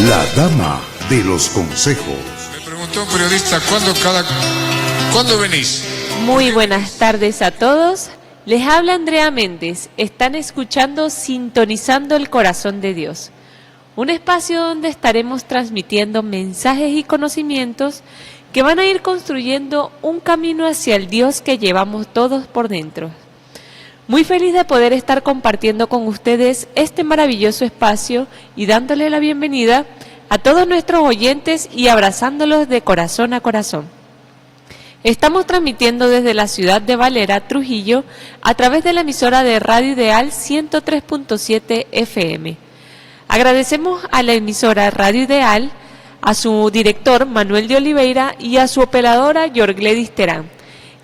La dama de los consejos. Me preguntó un periodista, ¿cuándo venís? Muy buenas tardes a todos. Les habla Andrea Méndez. Están escuchando Sintonizando el Corazón de Dios, un espacio donde estaremos transmitiendo mensajes y conocimientos que van a ir construyendo un camino hacia el Dios que llevamos todos por dentro. Muy feliz de poder estar compartiendo con ustedes este maravilloso espacio y dándole la bienvenida a todos nuestros oyentes y abrazándolos de corazón a corazón. Estamos transmitiendo desde la ciudad de Valera, Trujillo, a través de la emisora de Radio Ideal 103.7 FM. Agradecemos a la emisora Radio Ideal, a su director Manuel de Oliveira y a su operadora Yorgledis Terán,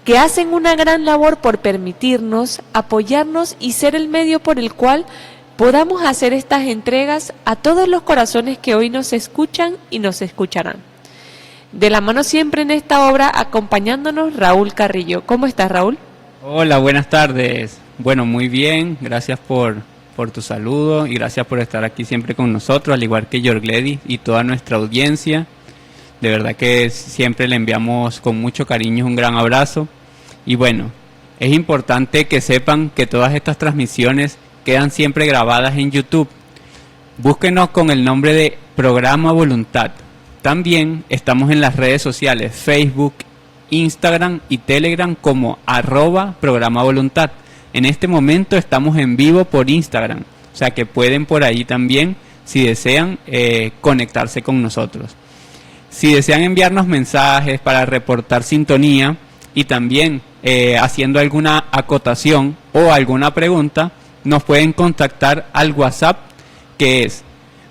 que hacen una gran labor por permitirnos, apoyarnos y ser el medio por el cual podamos hacer estas entregas a todos los corazones que hoy nos escuchan y nos escucharán. De la mano siempre en esta obra, acompañándonos Raúl Carrillo. ¿Cómo estás, Raúl? Hola, buenas tardes. Bueno, muy bien, gracias por tu saludo y gracias por estar aquí siempre con nosotros, al igual que Yorgledis y toda nuestra audiencia. De verdad que siempre le enviamos con mucho cariño un gran abrazo. Y bueno, es importante que sepan que todas estas transmisiones quedan siempre grabadas en YouTube. Búsquenos con el nombre de Programa Voluntad. También estamos en las redes sociales Facebook, Instagram y Telegram como @Programa Voluntad. En este momento estamos en vivo por Instagram, o sea que pueden por ahí también, si desean, conectarse con nosotros. Si desean enviarnos mensajes para reportar sintonía y también haciendo alguna acotación o alguna pregunta, nos pueden contactar al WhatsApp, que es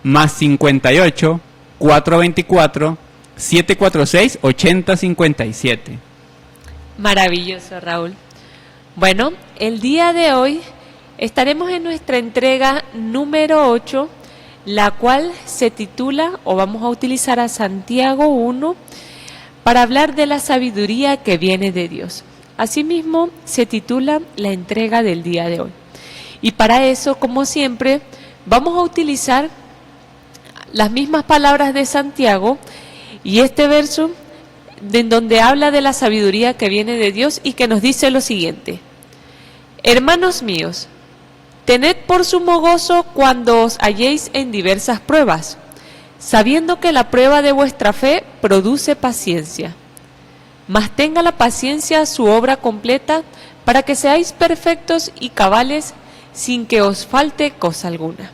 +58 424 746 8057. Maravilloso, Raúl. Bueno, el día de hoy estaremos en nuestra entrega número 8, la cual se titula, o vamos a utilizar a Santiago 1, para hablar de la sabiduría que viene de Dios. Asimismo, se titula la entrega del día de hoy. Y para eso, como siempre, vamos a utilizar las mismas palabras de Santiago y este verso en donde habla de la sabiduría que viene de Dios y que nos dice lo siguiente: hermanos míos, tened por sumo gozo cuando os halléis en diversas pruebas, sabiendo que la prueba de vuestra fe produce paciencia. Mas tenga la paciencia su obra completa, para que seáis perfectos y cabales, sin que os falte cosa alguna.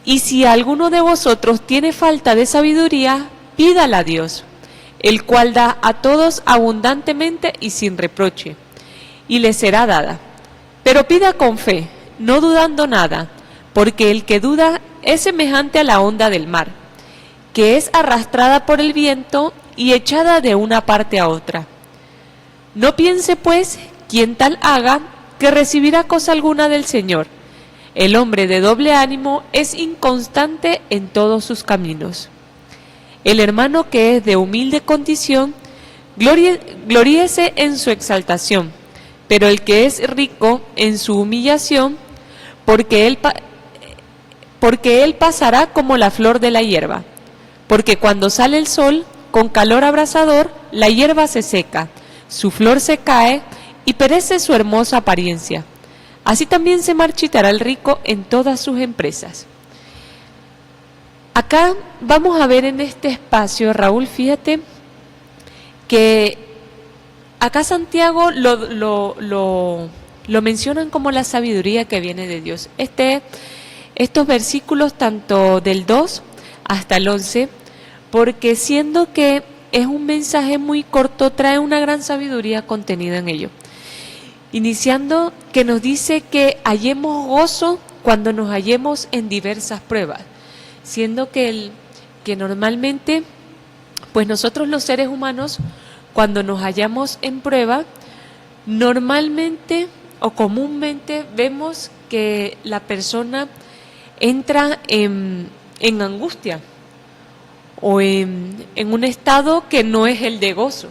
Y si alguno de vosotros tiene falta de sabiduría, pídala a Dios, el cual da a todos abundantemente y sin reproche, y le será dada. Pero pida con fe, no dudando nada, porque el que duda es semejante a la onda del mar, que es arrastrada por el viento y echada de una parte a otra. No piense, pues, quien tal haga, que recibirá cosa alguna del Señor. El hombre de doble ánimo es inconstante en todos sus caminos. El hermano que es de humilde condición, gloríese en su exaltación, pero el que es rico en su humillación, porque él pasará como la flor de la hierba. Porque cuando sale el sol, con calor abrasador, la hierba se seca, su flor se cae y perece su hermosa apariencia. Así también se marchitará el rico en todas sus empresas. Acá vamos a ver en este espacio, Raúl, fíjate que acá Santiago lo mencionan como la sabiduría que viene de Dios. Estos versículos, tanto del 2 hasta el 11, porque siendo que es un mensaje muy corto, trae una gran sabiduría contenida en ello. Iniciando que nos dice que hallemos gozo cuando nos hallemos en diversas pruebas, siendo que normalmente, pues nosotros los seres humanos, cuando nos hallamos en prueba, normalmente o comúnmente vemos que la persona entra en angustia o en un estado que no es el de gozo.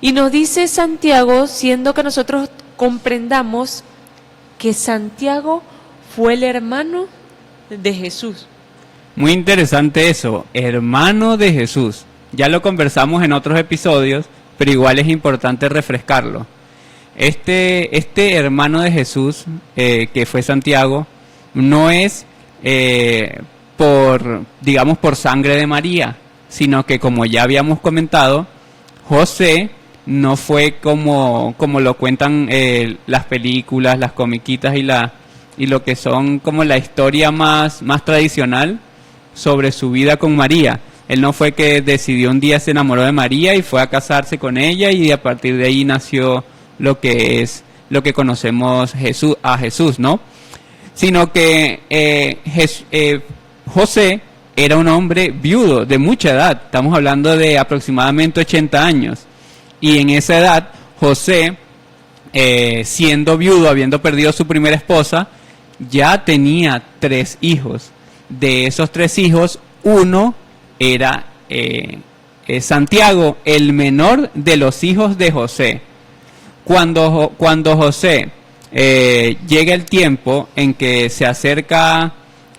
Y nos dice Santiago, siendo que nosotros comprendamos que Santiago fue el hermano de Jesús. Muy interesante eso, hermano de Jesús. Ya lo conversamos en otros episodios, pero igual es importante refrescarlo. Este hermano de Jesús, que fue Santiago, no es por sangre de María, sino que, como ya habíamos comentado, José no fue como lo cuentan las películas, las comiquitas y lo que son como la historia más tradicional sobre su vida con María. Él no fue que decidió un día, se enamoró de María y fue a casarse con ella, y a partir de ahí nació lo que conocemos a Jesús, ¿no? Sino que José era un hombre viudo de mucha edad. Estamos hablando de aproximadamente 80 años. Y en esa edad, José, siendo viudo, habiendo perdido a su primera esposa, ya tenía 3 hijos. De esos 3 hijos, uno era Santiago, el menor de los hijos de José. Cuando José llega el tiempo en que se acerca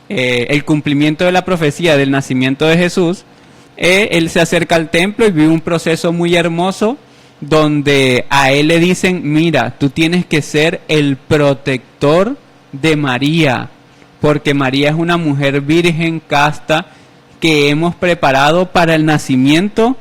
el cumplimiento de la profecía del nacimiento de Jesús, él se acerca al templo y vive un proceso muy hermoso donde a él le dicen: mira, tú tienes que ser el protector de María, porque María es una mujer virgen, casta, que hemos preparado para el nacimiento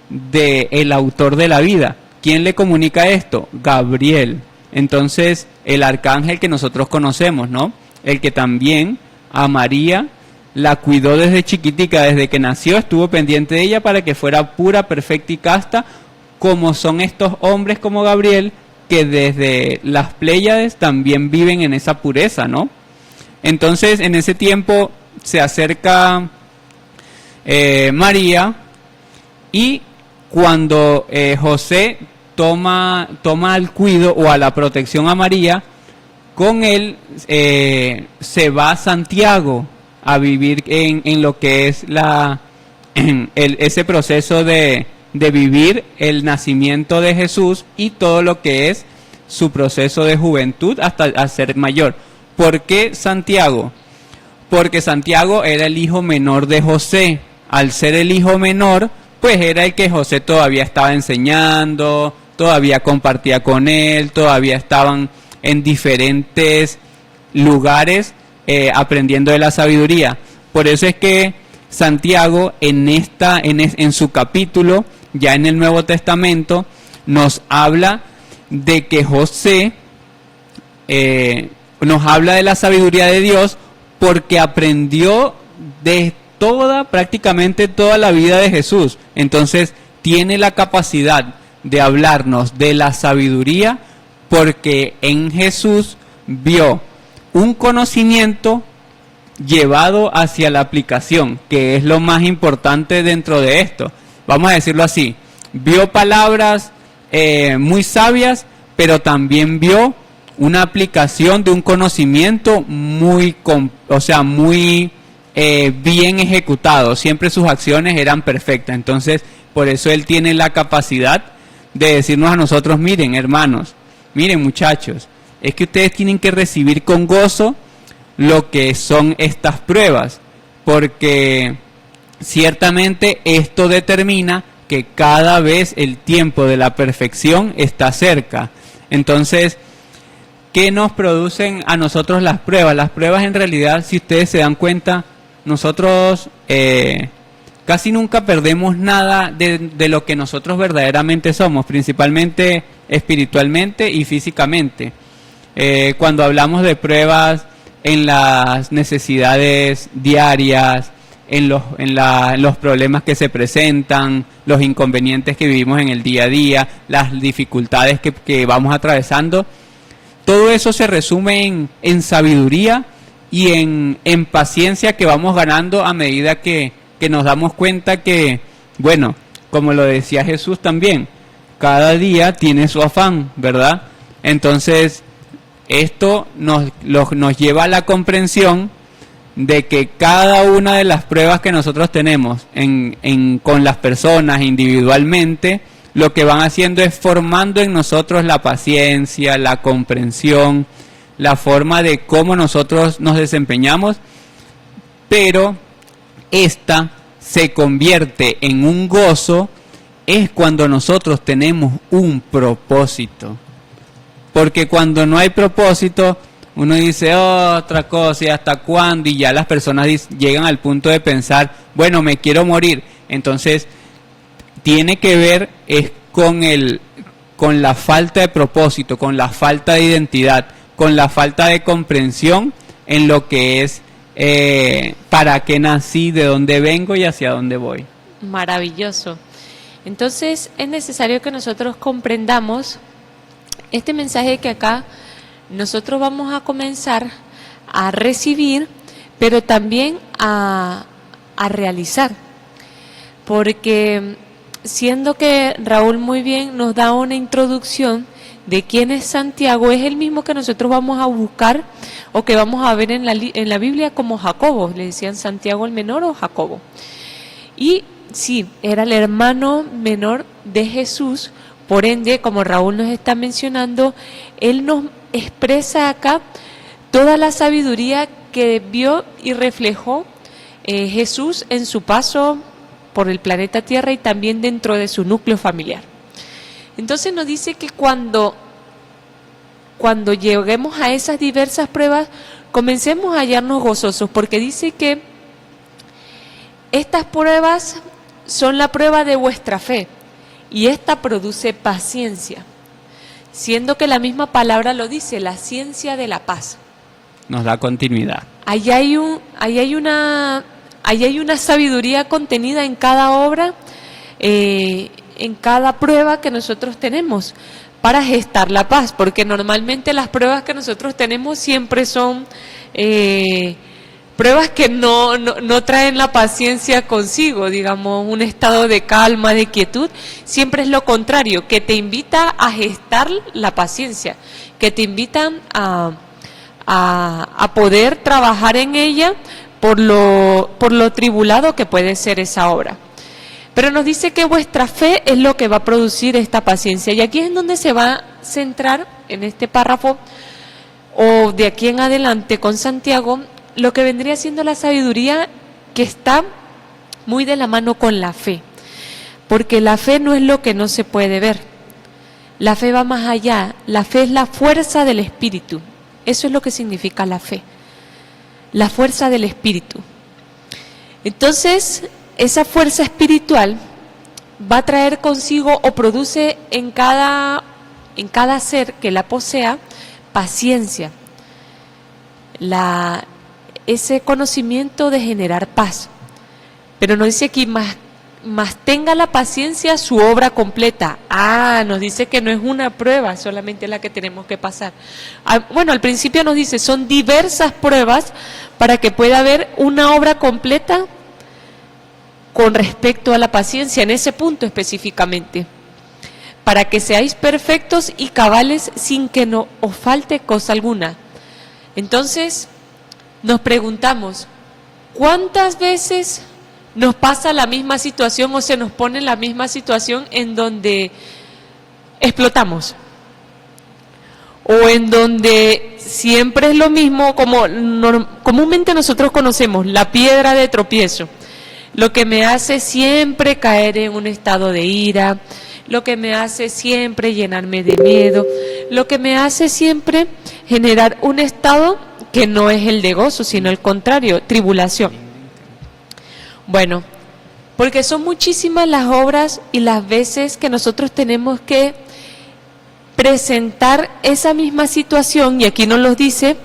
del autor de la vida. ¿Quién le comunica esto? Gabriel. Entonces, el arcángel que nosotros conocemos, ¿no? El que también a María la cuidó desde chiquitica, desde que nació, estuvo pendiente de ella para que fuera pura, perfecta y casta, como son estos hombres como Gabriel, que desde las Pléyades también viven en esa pureza, ¿no? Entonces, en ese tiempo se acerca María, y cuando José toma al cuido o a la protección a María, con él se va a Santiago a vivir en lo que es ese proceso de vivir el nacimiento de Jesús y todo lo que es su proceso de juventud hasta ser mayor. ¿Por qué Santiago? Porque Santiago era el hijo menor de José. Al ser el hijo menor, pues era el que José todavía estaba enseñando, todavía compartía con él, todavía estaban en diferentes lugares aprendiendo de la sabiduría. Por eso es que Santiago en su capítulo, ya en el Nuevo Testamento, nos habla de que José nos habla de la sabiduría de Dios porque aprendió de prácticamente toda la vida de Jesús. Entonces tiene la capacidad de hablarnos de la sabiduría porque en Jesús vio un conocimiento llevado hacia la aplicación, que es lo más importante dentro de esto. Vamos a decirlo así: vio palabras muy sabias, pero también vio una aplicación de un conocimiento muy bien ejecutado. Siempre sus acciones eran perfectas. Entonces, por eso él tiene la capacidad de decirnos a nosotros: miren, hermanos, miren, muchachos, es que ustedes tienen que recibir con gozo lo que son estas pruebas, porque ciertamente esto determina que cada vez el tiempo de la perfección está cerca. Entonces, ¿qué nos producen a nosotros las pruebas? Las pruebas, en realidad, si ustedes se dan cuenta, nosotros casi nunca perdemos nada de lo que nosotros verdaderamente somos, principalmente espiritualmente y físicamente. Cuando hablamos de pruebas en las necesidades diarias, en los problemas que se presentan, los inconvenientes que vivimos en el día a día, las dificultades que vamos atravesando, todo eso se resume en sabiduría y en paciencia que vamos ganando a medida que nos damos cuenta que, bueno, como lo decía Jesús también, cada día tiene su afán, ¿verdad? Entonces, esto nos lleva a la comprensión de que cada una de las pruebas que nosotros tenemos con las personas individualmente, lo que van haciendo es formando en nosotros la paciencia, la comprensión, la forma de cómo nosotros nos desempeñamos pero esta se convierte en un gozo es cuando nosotros tenemos un propósito. Porque cuando no hay propósito, uno dice otra cosa y hasta cuándo, y ya las personas llegan al punto de pensar, bueno, me quiero morir. Entonces, tiene que ver es con la falta de propósito, con la falta de identidad, con la falta de comprensión en lo que es para qué nací, de dónde vengo y hacia dónde voy. Maravilloso. Entonces es necesario que nosotros comprendamos este mensaje que acá nosotros vamos a comenzar a recibir, pero también a realizar. Porque siendo que Raúl muy bien nos da una introducción de quién es Santiago, es el mismo que nosotros vamos a buscar o que vamos a ver en la Biblia como Jacobo. Le decían Santiago el menor o Jacobo. Y sí, era el hermano menor de Jesús. Por ende, como Raúl nos está mencionando, él nos expresa acá toda la sabiduría que vio y reflejó Jesús en su paso por el planeta Tierra y también dentro de su núcleo familiar. Entonces nos dice que cuando lleguemos a esas diversas pruebas, comencemos a hallarnos gozosos, porque dice que estas pruebas son la prueba de vuestra fe, y esta produce paciencia, siendo que la misma palabra lo dice, la ciencia de la paz. Nos da continuidad. Ahí hay una sabiduría contenida en cada obra, en cada prueba que nosotros tenemos para gestar la paz, porque normalmente las pruebas que nosotros tenemos siempre son pruebas que no traen la paciencia consigo, digamos, un estado de calma, de quietud. Siempre es lo contrario, que te invita a gestar la paciencia, que te invitan a poder trabajar en ella por lo tribulado que puede ser esa obra. Pero nos dice que vuestra fe es lo que va a producir esta paciencia. Y aquí es donde se va a centrar en este párrafo, o de aquí en adelante con Santiago, lo que vendría siendo la sabiduría, que está muy de la mano con la fe. Porque la fe no es lo que no se puede ver. La fe va más allá. La fe es la fuerza del Espíritu. Eso es lo que significa la fe. La fuerza del Espíritu. Entonces, esa fuerza espiritual va a traer consigo o produce en cada ser que la posea paciencia, ese conocimiento de generar paz. Pero nos dice aquí, más tenga la paciencia su obra completa. Nos dice que no es una prueba solamente la que tenemos que pasar. Bueno, al principio nos dice, son diversas pruebas para que pueda haber una obra completa con respecto a la paciencia, en ese punto específicamente, para que seáis perfectos y cabales sin que no os falte cosa alguna. Entonces, nos preguntamos, ¿cuántas veces nos pasa la misma situación o se nos pone la misma situación en donde explotamos? O en donde siempre es lo mismo, como comúnmente nosotros conocemos, la piedra de tropiezo. Lo que me hace siempre caer en un estado de ira, lo que me hace siempre llenarme de miedo, lo que me hace siempre generar un estado que no es el de gozo, sino el contrario, tribulación. Bueno, porque son muchísimas las obras y las veces que nosotros tenemos que presentar esa misma situación, y aquí nos lo dice,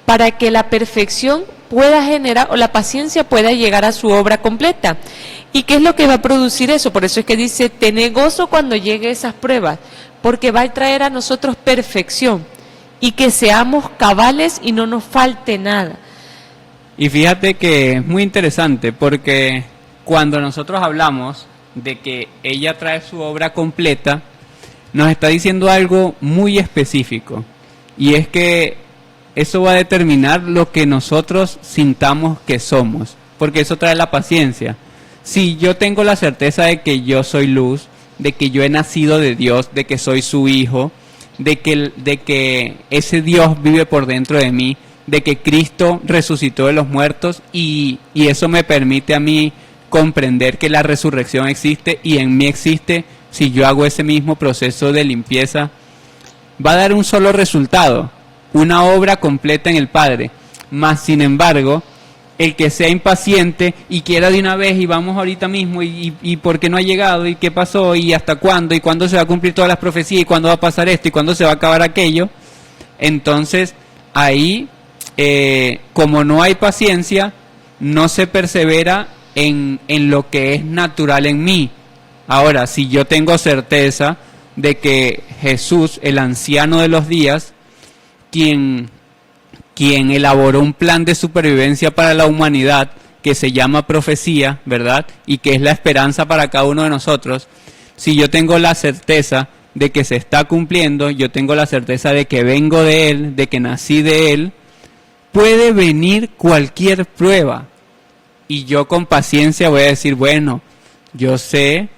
para que la perfección pueda generar, o la paciencia pueda llegar a su obra completa. ¿Y qué es lo que va a producir eso? Por eso es que dice, tened gozo cuando llegue esas pruebas, porque va a traer a nosotros perfección, y que seamos cabales y no nos falte nada. Y fíjate que es muy interesante, porque cuando nosotros hablamos de que ella trae su obra completa, nos está diciendo algo muy específico, y es que eso va a determinar lo que nosotros sintamos que somos, porque eso trae la paciencia. Si yo tengo la certeza de que yo soy luz, de que yo he nacido de Dios, de que soy su hijo, de que ese Dios vive por dentro de mí, de que Cristo resucitó de los muertos y eso me permite a mí comprender que la resurrección existe y en mí existe. Si yo hago ese mismo proceso de limpieza, va a dar un solo resultado, una obra completa en el Padre. Mas, sin embargo, el que sea impaciente y quiera de una vez y vamos ahorita mismo y por qué no ha llegado y qué pasó y hasta cuándo y cuándo se va a cumplir todas las profecías y cuándo va a pasar esto y cuándo se va a acabar aquello, entonces ahí, como no hay paciencia, no se persevera en lo que es natural en mí. Ahora, si yo tengo certeza de que Jesús, el anciano de los días, quien elaboró un plan de supervivencia para la humanidad que se llama profecía, ¿verdad? Y que es la esperanza para cada uno de nosotros. Si yo tengo la certeza de que se está cumpliendo, yo tengo la certeza de que vengo de Él, de que nací de Él, puede venir cualquier prueba. Y yo con paciencia voy a decir, bueno, yo sé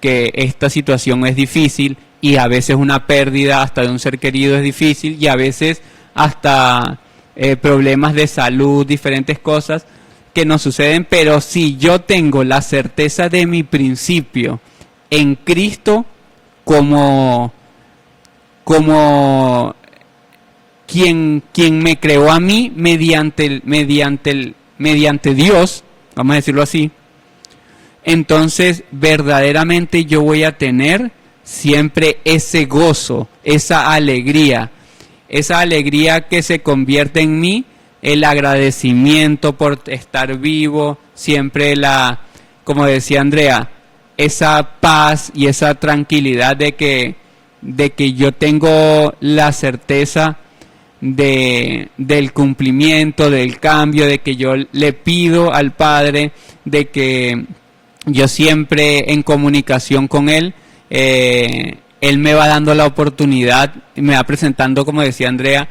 que esta situación es difícil y a veces una pérdida hasta de un ser querido es difícil y a veces hasta problemas de salud, diferentes cosas que nos suceden, pero si yo tengo la certeza de mi principio en Cristo como quien me creó a mí mediante Dios, vamos a decirlo así, entonces verdaderamente yo voy a tener siempre ese gozo, esa alegría que se convierte en mí, el agradecimiento por estar vivo, siempre como decía Andrea, esa paz y esa tranquilidad de que yo tengo la certeza del cumplimiento, del cambio, de que yo le pido al Padre, de que yo siempre en comunicación con Él, Él me va dando la oportunidad, me va presentando, como decía Andrea,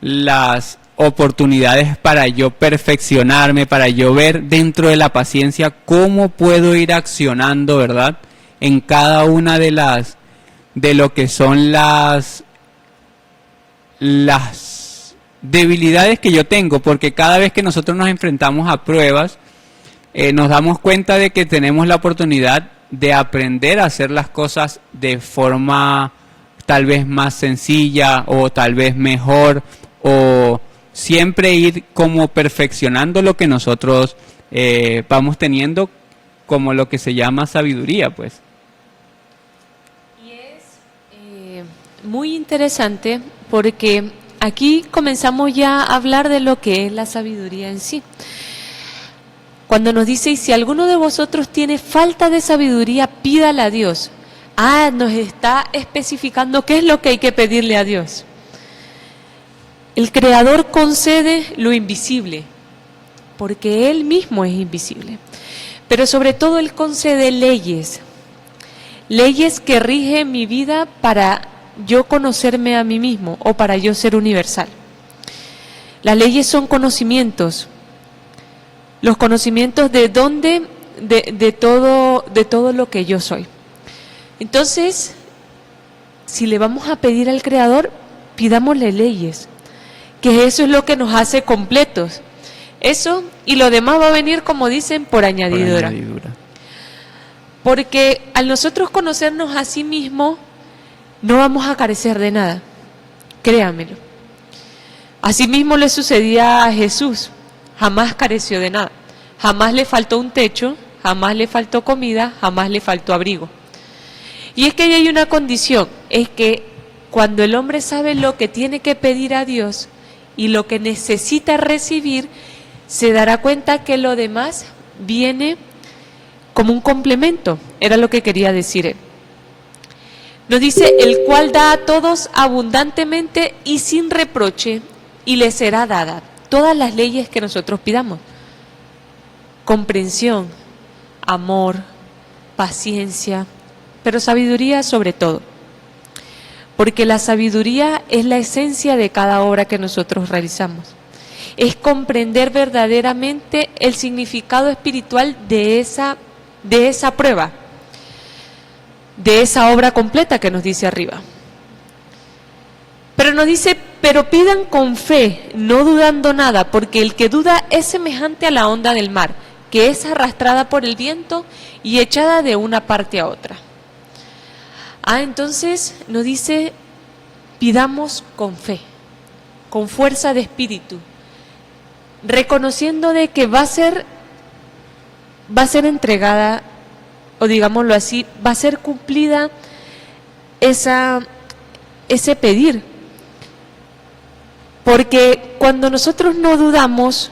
las oportunidades para yo perfeccionarme, para yo ver dentro de la paciencia cómo puedo ir accionando, ¿verdad? En cada una de lo que son las debilidades que yo tengo, porque cada vez que nosotros nos enfrentamos a pruebas, nos damos cuenta de que tenemos la oportunidad de aprender a hacer las cosas de forma tal vez más sencilla o tal vez mejor, o siempre ir como perfeccionando lo que nosotros vamos teniendo, como lo que se llama sabiduría, pues. Y es muy interesante porque aquí comenzamos ya a hablar de lo que es la sabiduría en sí. Cuando nos dice, y si alguno de vosotros tiene falta de sabiduría, pídala a Dios. Nos está especificando qué es lo que hay que pedirle a Dios. El Creador concede lo invisible, porque Él mismo es invisible. Pero sobre todo Él concede leyes que rigen mi vida para yo conocerme a mí mismo o para yo ser universal. Las leyes son conocimientos. Los conocimientos de todo lo que yo soy. Entonces, si le vamos a pedir al Creador, pidámosle leyes, que eso es lo que nos hace completos. Eso y lo demás va a venir, como dicen, por añadidura. Porque al nosotros conocernos a sí mismos, no vamos a carecer de nada, créanmelo. Así mismo le sucedía a Jesús. Jamás careció de nada, jamás le faltó un techo, jamás le faltó comida, jamás le faltó abrigo. Y es que ahí hay una condición, es que cuando el hombre sabe lo que tiene que pedir a Dios y lo que necesita recibir, se dará cuenta que lo demás viene como un complemento, era lo que quería decir él. Nos dice, el cual da a todos abundantemente y sin reproche, y le será dada todas las leyes que nosotros pidamos. Comprensión, amor, paciencia, pero sabiduría sobre todo. Porque la sabiduría es la esencia de cada obra que nosotros realizamos. Es comprender verdaderamente el significado espiritual de esa prueba, de esa obra completa que nos dice arriba. Pero nos dice, pero pidan con fe, no dudando nada, porque el que duda es semejante a la onda del mar, que es arrastrada por el viento y echada de una parte a otra. Entonces nos dice, pidamos con fe, con fuerza de espíritu, reconociendo de que va a ser entregada, o digámoslo así, va a ser cumplida ese pedir. Porque cuando nosotros no dudamos,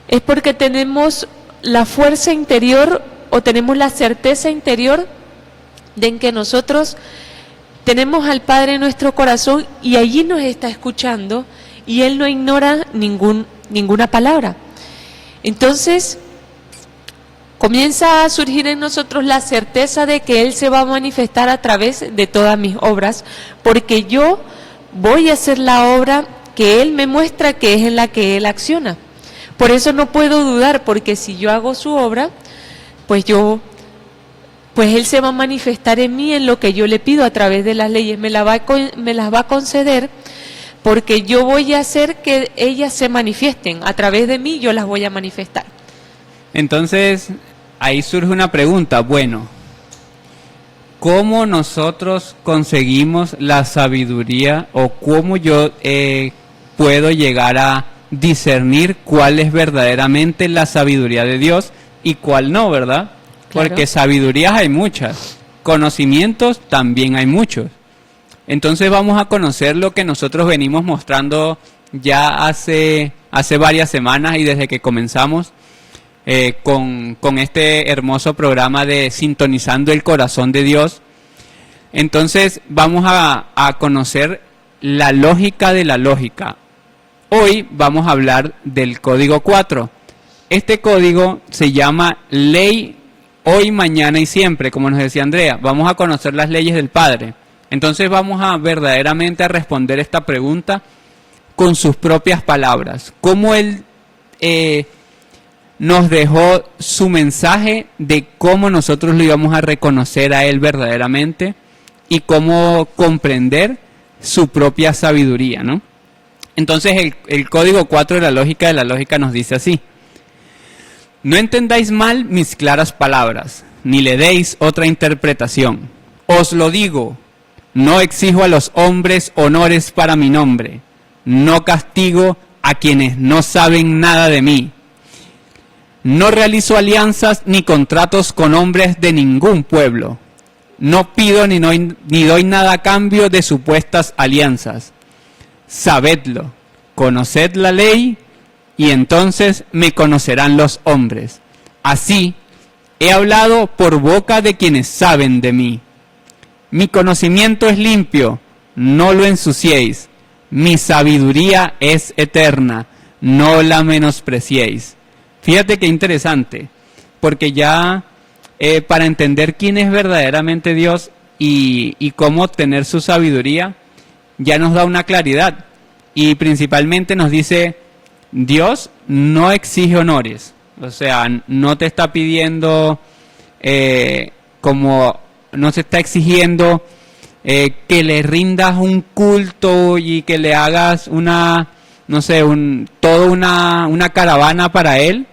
es porque tenemos la fuerza interior o tenemos la certeza interior de que nosotros tenemos al Padre en nuestro corazón y allí nos está escuchando y Él no ignora ninguna palabra. Entonces, comienza a surgir en nosotros la certeza de que Él se va a manifestar a través de todas mis obras, porque yo voy a hacer la obra que Él me muestra que es en la que Él acciona. Por eso no puedo dudar, porque si yo hago su obra, pues Él se va a manifestar en mí en lo que yo le pido a través de las leyes, me las va a conceder, porque yo voy a hacer que ellas se manifiesten, a través de mí yo las voy a manifestar. Entonces, ahí surge una pregunta, bueno, ¿cómo nosotros conseguimos la sabiduría o cómo yo puedo llegar a discernir cuál es verdaderamente la sabiduría de Dios y cuál no, ¿verdad? Claro. Porque sabidurías hay muchas, conocimientos también hay muchos. Entonces vamos a conocer lo que nosotros venimos mostrando ya hace varias semanas y desde que comenzamos con este hermoso programa de Sintonizando el Corazón de Dios. Entonces vamos a conocer la lógica de la lógica. Hoy vamos a hablar del código 4. Este código se llama Ley Hoy, Mañana y Siempre, como nos decía Andrea. Vamos a conocer las leyes del Padre. Entonces vamos a verdaderamente a responder esta pregunta con sus propias palabras. Cómo Él nos dejó su mensaje de cómo nosotros lo íbamos a reconocer a Él verdaderamente y cómo comprender su propia sabiduría, ¿no? Entonces el código 4 de la lógica nos dice así: no entendáis mal mis claras palabras, ni le deis otra interpretación. Os lo digo, no exijo a los hombres honores para mi nombre, no castigo a quienes no saben nada de mí. No realizo alianzas ni contratos con hombres de ningún pueblo. No pido ni doy nada a cambio de supuestas alianzas. Sabedlo, conoced la ley, y entonces me conocerán los hombres. Así he hablado por boca de quienes saben de mí. Mi conocimiento es limpio, no lo ensuciéis. Mi sabiduría es eterna, no la menospreciéis. Fíjate qué interesante, porque ya para entender quién es verdaderamente Dios y cómo obtener su sabiduría, ya nos da una claridad. Y principalmente nos dice, Dios no exige honores. O sea, no te está pidiendo, como no se está exigiendo que le rindas un culto y que le hagas una caravana para Él,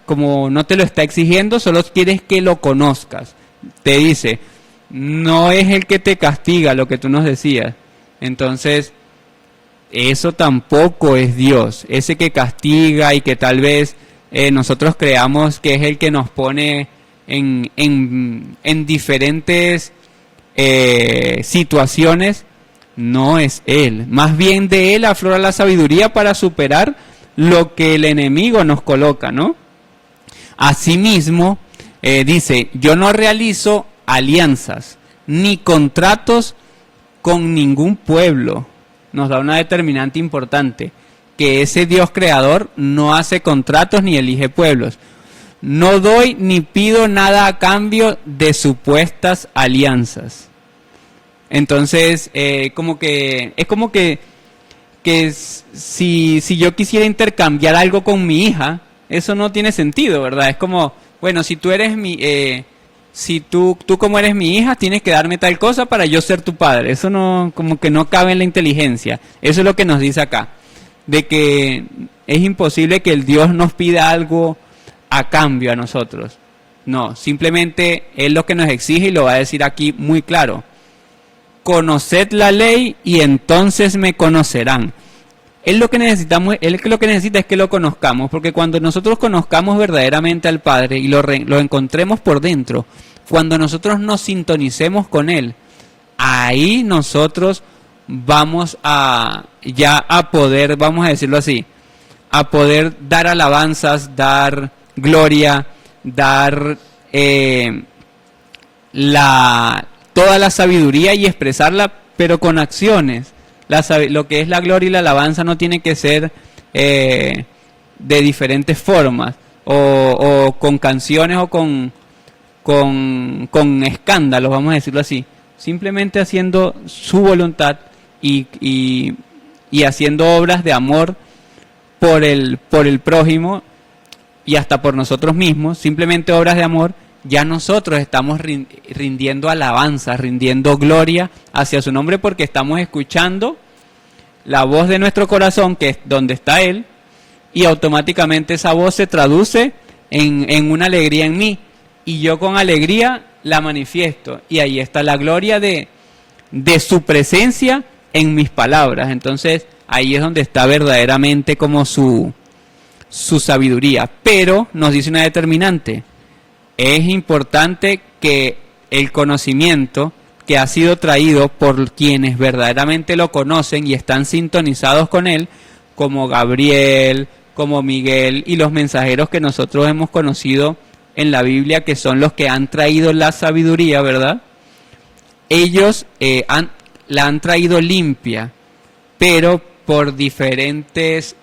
como no te lo está exigiendo, solo quieres que lo conozcas. Te dice, no es el que te castiga, lo que tú nos decías. Entonces, eso tampoco es Dios, ese que castiga y que tal vez nosotros creamos que es el que nos pone en diferentes situaciones, no es Él. Más bien de Él aflora la sabiduría para superar lo que el enemigo nos coloca, ¿no? Asimismo, dice, yo no realizo alianzas ni contratos con ningún pueblo. Nos da una determinante importante, que ese Dios creador no hace contratos ni elige pueblos. No doy ni pido nada a cambio de supuestas alianzas. Entonces, es como que si yo quisiera intercambiar algo con mi hija, eso no tiene sentido, ¿verdad? Es como, bueno, si tú eres si tú como eres mi hija, tienes que darme tal cosa para yo ser tu padre. Eso no, como que no cabe en la inteligencia. Eso es lo que nos dice acá, de que es imposible que el Dios nos pida algo a cambio a nosotros. No, simplemente Él lo que nos exige, y lo va a decir aquí muy claro: conoced la ley y entonces me conocerán. Él lo que necesita es que lo conozcamos, porque cuando nosotros conozcamos verdaderamente al Padre y lo encontremos por dentro, cuando nosotros nos sintonicemos con Él, ahí nosotros vamos a poder, vamos a decirlo así, a poder dar alabanzas, dar gloria, dar toda la sabiduría y expresarla, pero con acciones. Lo que es la gloria y la alabanza no tiene que ser de diferentes formas, o con canciones, o con escándalos, vamos a decirlo así. Simplemente haciendo su voluntad y haciendo obras de amor por el prójimo y hasta por nosotros mismos, simplemente obras de amor. Ya nosotros estamos rindiendo alabanza, rindiendo gloria hacia su nombre, porque estamos escuchando la voz de nuestro corazón, que es donde está Él, y automáticamente esa voz se traduce en una alegría en mí, y yo con alegría la manifiesto, y ahí está la gloria de su presencia en mis palabras. Entonces ahí es donde está verdaderamente como su sabiduría. Pero nos dice una determinante: es importante que el conocimiento que ha sido traído por quienes verdaderamente lo conocen y están sintonizados con Él, como Gabriel, como Miguel y los mensajeros que nosotros hemos conocido en la Biblia, que son los que han traído la sabiduría, ¿verdad? Ellos la han traído limpia, pero por diferentes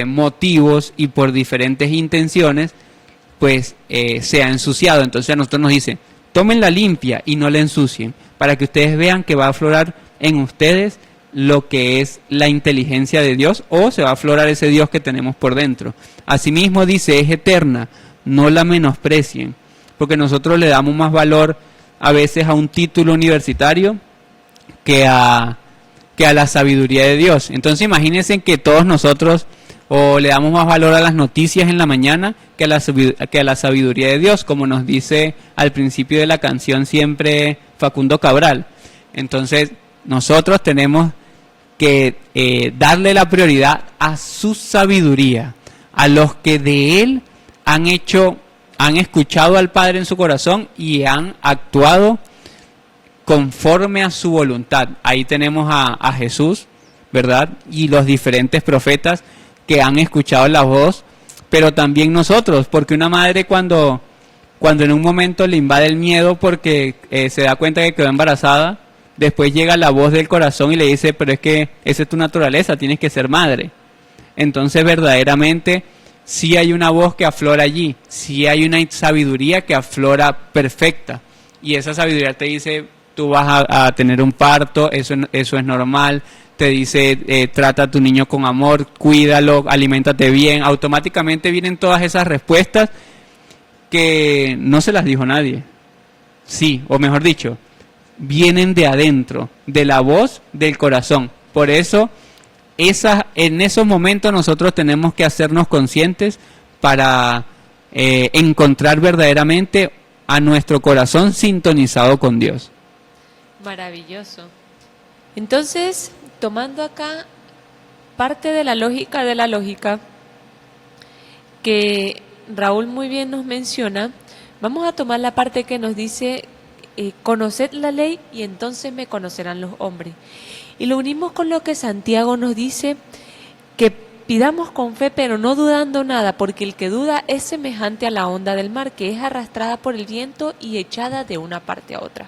motivos y por diferentes intenciones, pues se ha ensuciado. Entonces a nosotros nos dice: tómenla limpia y no la ensucien, para que ustedes vean que va a aflorar en ustedes lo que es la inteligencia de Dios, o se va a aflorar ese Dios que tenemos por dentro. Asimismo dice: es eterna, no la menosprecien, porque nosotros le damos más valor a veces a un título universitario que a la sabiduría de Dios. Entonces imagínense que todos nosotros o le damos más valor a las noticias en la mañana que a la sabiduría de Dios, como nos dice al principio de la canción siempre Facundo Cabral. Entonces nosotros tenemos que darle la prioridad a su sabiduría, a los que de Él han escuchado al Padre en su corazón y han actuado conforme a su voluntad. Ahí tenemos a Jesús, ¿verdad? Y los diferentes profetas que han escuchado la voz, pero también nosotros, porque una madre cuando en un momento le invade el miedo porque se da cuenta que quedó embarazada, después llega la voz del corazón y le dice: pero es que esa es tu naturaleza, tienes que ser madre. Entonces verdaderamente sí hay una voz que aflora allí, sí hay una sabiduría que aflora perfecta, y esa sabiduría te dice: tú vas a tener un parto, eso es normal. Te dice: trata a tu niño con amor, cuídalo, aliméntate bien. Automáticamente vienen todas esas respuestas que no se las dijo nadie. Sí, o mejor dicho, vienen de adentro, de la voz del corazón. Por eso, en esos momentos nosotros tenemos que hacernos conscientes para encontrar verdaderamente a nuestro corazón sintonizado con Dios. Maravilloso. Entonces, tomando acá parte de la lógica que Raúl muy bien nos menciona, vamos a tomar la parte que nos dice: conoced la ley y entonces me conocerán los hombres. Y lo unimos con lo que Santiago nos dice, que pidamos con fe pero no dudando nada, porque el que duda es semejante a la onda del mar, que es arrastrada por el viento y echada de una parte a otra.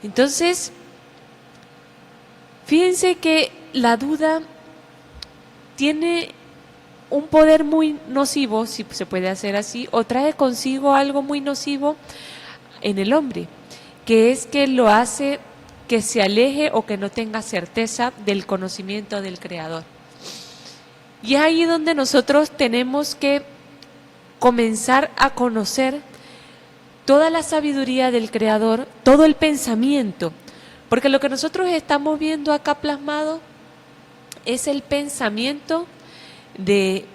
Entonces, fíjense que la duda tiene un poder muy nocivo, si se puede hacer así, o trae consigo algo muy nocivo en el hombre, que es que lo hace que se aleje o que no tenga certeza del conocimiento del Creador. Y es ahí donde nosotros tenemos que comenzar a conocer toda la sabiduría del Creador, todo el pensamiento, porque lo que nosotros estamos viendo acá plasmado es el pensamiento de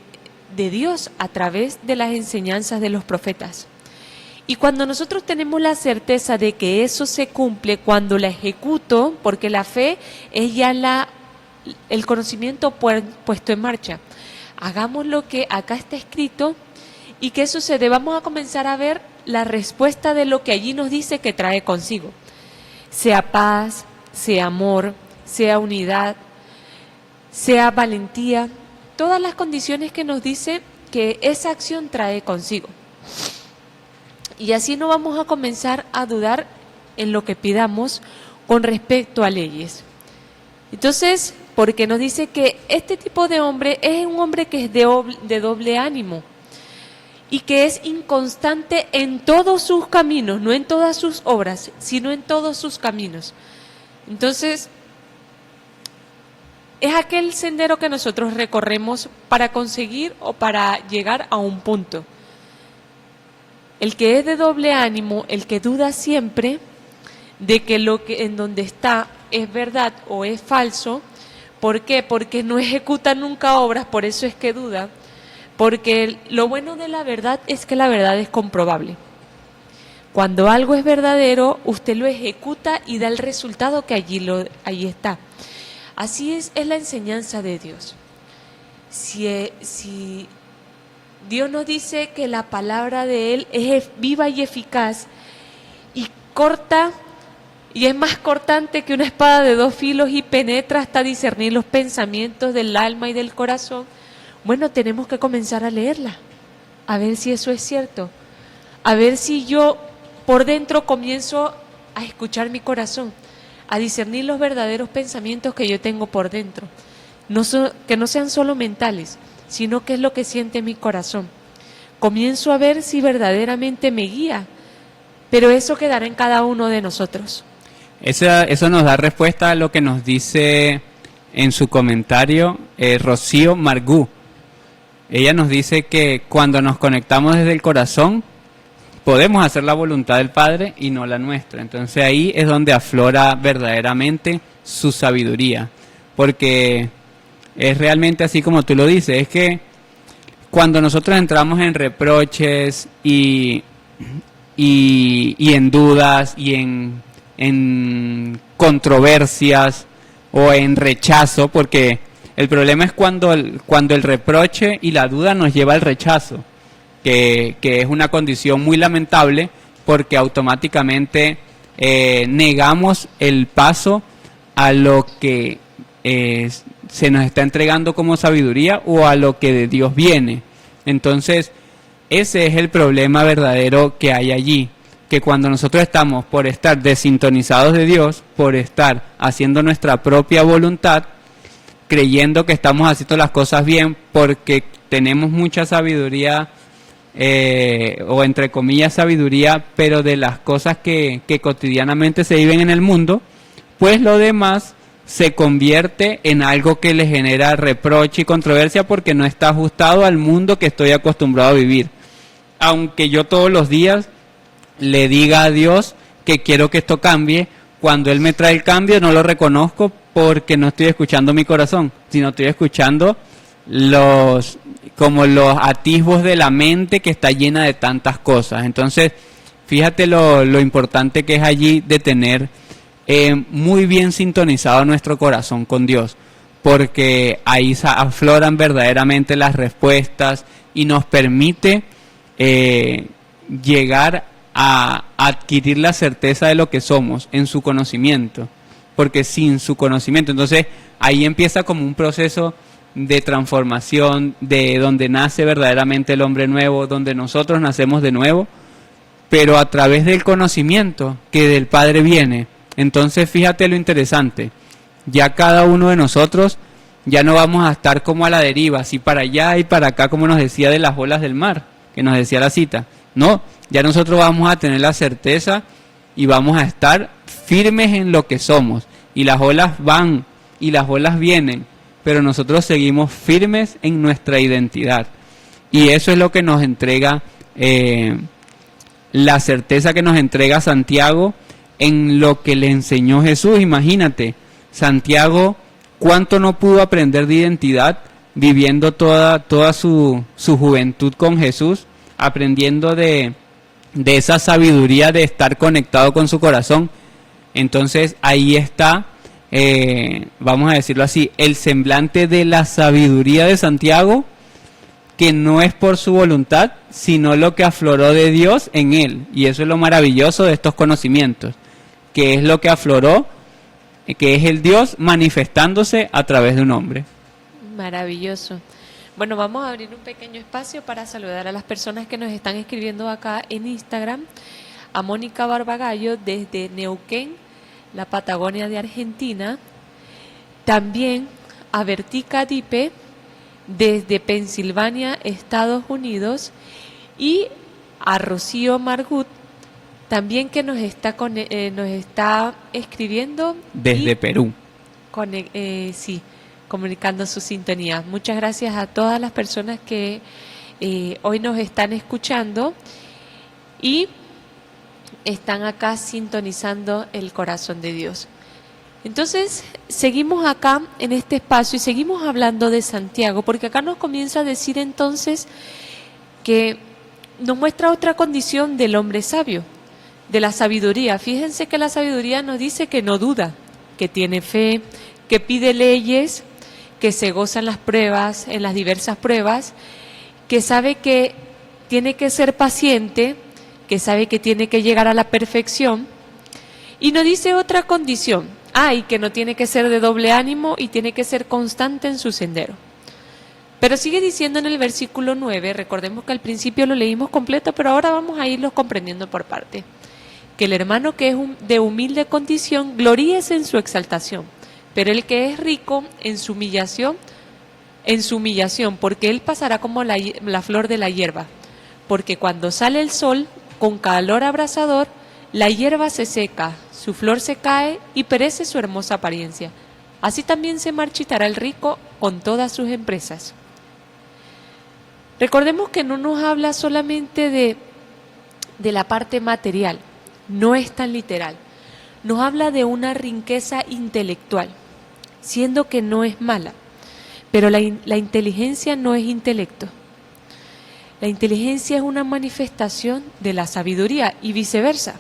Dios a través de las enseñanzas de los profetas. Y cuando nosotros tenemos la certeza de que eso se cumple, cuando la ejecuto, porque la fe es ya el conocimiento puesto en marcha. Hagamos lo que acá está escrito. ¿Y qué sucede? Vamos a comenzar a ver la respuesta de lo que allí nos dice que trae consigo. Sea paz, sea amor, sea unidad, sea valentía. Todas las condiciones que nos dice que esa acción trae consigo. Y así no vamos a comenzar a dudar en lo que pidamos con respecto a leyes. Entonces, porque nos dice que este tipo de hombre es un hombre que es de doble ánimo y que es inconstante en todos sus caminos, no en todas sus obras, sino en todos sus caminos. Entonces, es aquel sendero que nosotros recorremos para conseguir o para llegar a un punto. El que es de doble ánimo, el que duda siempre de que lo que en donde está es verdad o es falso. ¿Por qué? Porque no ejecuta nunca obras, por eso es que duda. Porque lo bueno de la verdad es que la verdad es comprobable. Cuando algo es verdadero, usted lo ejecuta y da el resultado que allí está. Así es la enseñanza de Dios. Si Dios nos dice que la palabra de Él es viva y eficaz y corta, y es más cortante que una espada de 2 filos y penetra hasta discernir los pensamientos del alma y del corazón, bueno, tenemos que comenzar a leerla, a ver si eso es cierto, a ver si yo por dentro comienzo a escuchar mi corazón, a discernir los verdaderos pensamientos que yo tengo por dentro, que no sean solo mentales, sino que es lo que siente mi corazón. Comienzo a ver si verdaderamente me guía, pero eso quedará en cada uno de nosotros. Eso nos da respuesta a lo que nos dice en su comentario Rocío Margú. Ella nos dice que cuando nos conectamos desde el corazón, podemos hacer la voluntad del Padre y no la nuestra. Entonces ahí es donde aflora verdaderamente su sabiduría, porque es realmente así como tú lo dices, es que cuando nosotros entramos en reproches y en dudas y en controversias o en rechazo, porque el problema es cuando el reproche y la duda nos lleva al rechazo, que es una condición muy lamentable porque automáticamente negamos el paso a lo que se nos está entregando como sabiduría o a lo que de Dios viene. Entonces, ese es el problema verdadero que hay allí, que cuando nosotros estamos por estar desintonizados de Dios, por estar haciendo nuestra propia voluntad, creyendo que estamos haciendo las cosas bien porque tenemos mucha sabiduría, o entre comillas sabiduría, pero de las cosas que cotidianamente se viven en el mundo, pues lo demás se convierte en algo que le genera reproche y controversia porque no está ajustado al mundo que estoy acostumbrado a vivir. Aunque yo todos los días le diga a Dios que quiero que esto cambie, cuando Él me trae el cambio no lo reconozco porque no estoy escuchando mi corazón, sino estoy escuchando los atisbos de la mente que está llena de tantas cosas. Entonces, fíjate lo importante que es allí de tener muy bien sintonizado nuestro corazón con Dios, porque ahí afloran verdaderamente las respuestas y nos permite llegar a adquirir la certeza de lo que somos en su conocimiento, porque sin su conocimiento, entonces ahí empieza como un proceso de transformación, de donde nace verdaderamente el hombre nuevo, donde nosotros nacemos de nuevo, pero a través del conocimiento que del Padre viene. Entonces fíjate lo interesante, ya cada uno de nosotros ya no vamos a estar como a la deriva, así para allá y para acá, como nos decía de las olas del mar, que nos decía la cita. No, ya nosotros vamos a tener la certeza y vamos a estar firmes en lo que somos. Y las olas van y las olas vienen, pero nosotros seguimos firmes en nuestra identidad. Y eso es lo que nos entrega la certeza que nos entrega Santiago en lo que le enseñó Jesús. Imagínate, Santiago, ¿cuánto no pudo aprender de identidad viviendo toda su juventud con Jesús, aprendiendo de esa sabiduría de estar conectado con su corazón? Entonces ahí está, vamos a decirlo así, el semblante de la sabiduría de Santiago, que no es por su voluntad, sino lo que afloró de Dios en él. Y eso es lo maravilloso de estos conocimientos, que es lo que afloró, que es el Dios manifestándose a través de un hombre. Maravilloso. Bueno, vamos a abrir un pequeño espacio para saludar a las personas que nos están escribiendo acá en Instagram. A Mónica Barbagallo desde Neuquén, la Patagonia de Argentina. También a Vertica Dipe desde Pensilvania, Estados Unidos. Y a Rocío Margut, también que nos está escribiendo. Desde Perú. Sí, comunicando su sintonía. Muchas gracias a todas las personas que hoy nos están escuchando y están acá sintonizando el corazón de Dios. Entonces, seguimos acá en este espacio y seguimos hablando de Santiago, porque acá nos comienza a decir entonces que nos muestra otra condición del hombre sabio, de la sabiduría. Fíjense que la sabiduría nos dice que no duda, que tiene fe, que pide leyes, que se goza en las pruebas, en las diversas pruebas, que sabe que tiene que ser paciente, que sabe que tiene que llegar a la perfección, y nos dice otra condición, y que no tiene que ser de doble ánimo y tiene que ser constante en su sendero. Pero sigue diciendo en el versículo 9, recordemos que al principio lo leímos completo, pero ahora vamos a irlo comprendiendo por parte, que el hermano que es de humilde condición, gloríese en su exaltación, pero el que es rico en su humillación, porque él pasará como la flor de la hierba, porque cuando sale el sol con calor abrasador, la hierba se seca, su flor se cae y perece su hermosa apariencia. Así también se marchitará el rico con todas sus empresas. Recordemos que no nos habla solamente de la parte material, no es tan literal. Nos habla de una riqueza intelectual, siendo que no es mala, pero la inteligencia no es intelecto. La inteligencia es una manifestación de la sabiduría y viceversa.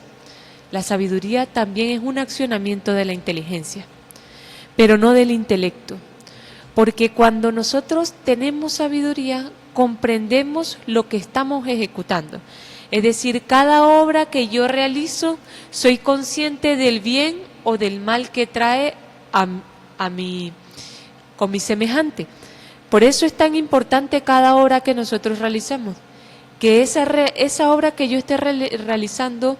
La sabiduría también es un accionamiento de la inteligencia, pero no del intelecto. Porque cuando nosotros tenemos sabiduría, comprendemos lo que estamos ejecutando. Es decir, cada obra que yo realizo, soy consciente del bien o del mal que trae con mi semejante. Por eso es tan importante cada obra que nosotros realizamos, que esa obra que yo esté realizando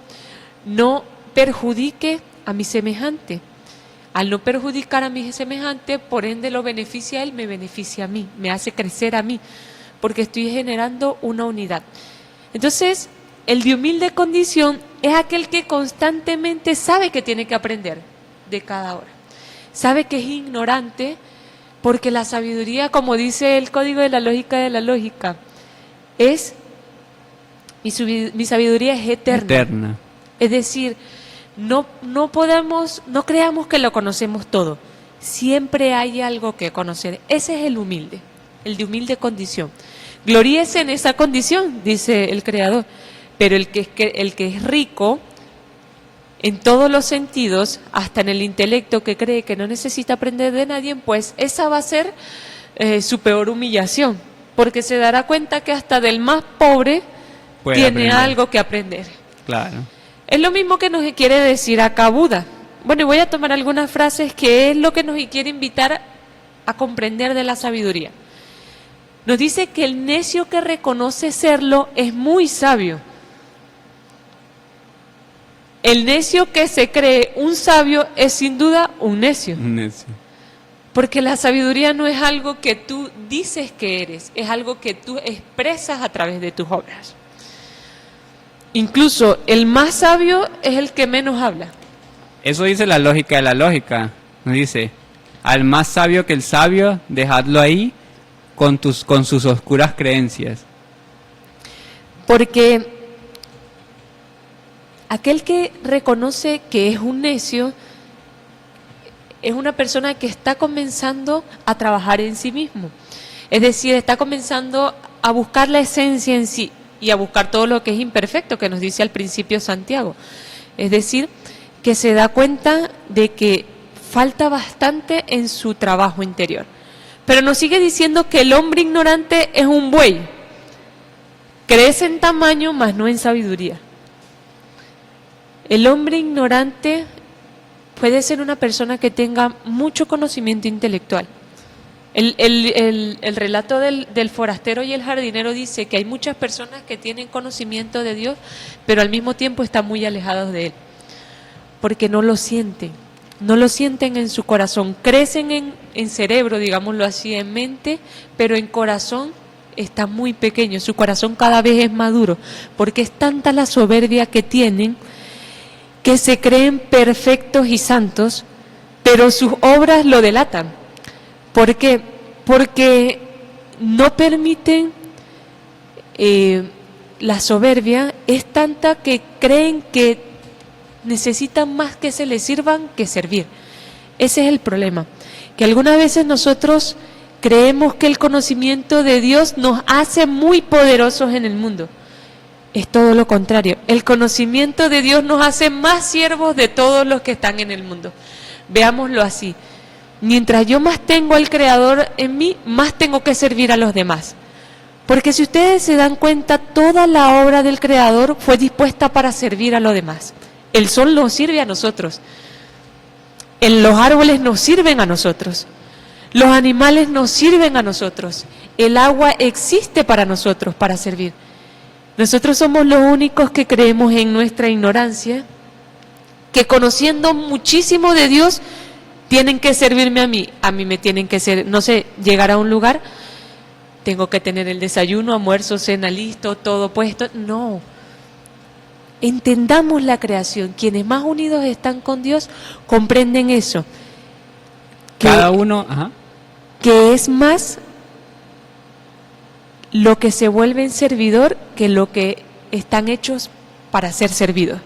no perjudique a mi semejante. Al no perjudicar a mi semejante, por ende lo beneficia a él, me beneficia a mí, me hace crecer a mí, porque estoy generando una unidad. Entonces, el de humilde condición es aquel que constantemente sabe que tiene que aprender de cada hora. Sabe que es ignorante, porque la sabiduría, como dice el código de la lógica, es, mi sabiduría es eterna. Es decir, no creamos que lo conocemos todo. Siempre hay algo que conocer. Ese es el humilde, el de humilde condición. Gloríese en esa condición, dice el Creador. Pero el que es rico en todos los sentidos, hasta en el intelecto, que cree que no necesita aprender de nadie, pues esa va a ser su peor humillación, porque se dará cuenta que hasta del más pobre tiene algo que aprender. Claro. Es lo mismo que nos quiere decir acá Buda. Bueno, y voy a tomar algunas frases que es lo que nos quiere invitar a comprender de la sabiduría. Nos dice que el necio que reconoce serlo es muy sabio. El necio que se cree un sabio es sin duda un necio. Un necio. Porque la sabiduría no es algo que tú dices que eres, es algo que tú expresas a través de tus obras. Incluso el más sabio es el que menos habla. Eso dice la lógica de la lógica. Nos dice, al más sabio que el sabio, dejadlo ahí con sus oscuras creencias. Porque aquel que reconoce que es un necio es una persona que está comenzando a trabajar en sí mismo. Es decir, está comenzando a buscar la esencia en sí y a buscar todo lo que es imperfecto, que nos dice al principio Santiago. Es decir, que se da cuenta de que falta bastante en su trabajo interior. Pero nos sigue diciendo que el hombre ignorante es un buey. Crece en tamaño, mas no en sabiduría. El hombre ignorante puede ser una persona que tenga mucho conocimiento intelectual. El relato del forastero y el jardinero dice que hay muchas personas que tienen conocimiento de Dios, pero al mismo tiempo están muy alejados de Él, porque no lo sienten en su corazón. Crecen en cerebro, digámoslo así, en mente, pero en corazón está muy pequeño. Su corazón cada vez es más duro, porque es tanta la soberbia que tienen, que se creen perfectos y santos, pero sus obras lo delatan. ¿Por qué? Porque no permiten, la soberbia es tanta que creen que necesitan más que se les sirvan que servir. Ese es el problema, que algunas veces nosotros creemos que el conocimiento de Dios nos hace muy poderosos en el mundo. Es todo lo contrario. El conocimiento de Dios nos hace más siervos de todos los que están en el mundo. Veámoslo así. Mientras yo más tengo al Creador en mí, más tengo que servir a los demás. Porque si ustedes se dan cuenta, toda la obra del Creador fue dispuesta para servir a los demás. El sol nos sirve a nosotros. Los árboles nos sirven a nosotros. Los animales nos sirven a nosotros. El agua existe para nosotros, para servir. Nosotros somos los únicos que creemos en nuestra ignorancia, que conociendo muchísimo de Dios, tienen que servirme a mí. A mí me tienen que ser, no sé, llegar a un lugar, tengo que tener el desayuno, almuerzo, cena listo, todo puesto. No. Entendamos la creación. Quienes más unidos están con Dios comprenden eso. Cada uno, ajá. Que es más lo que se vuelve en servidor que lo que están hechos para ser servidos.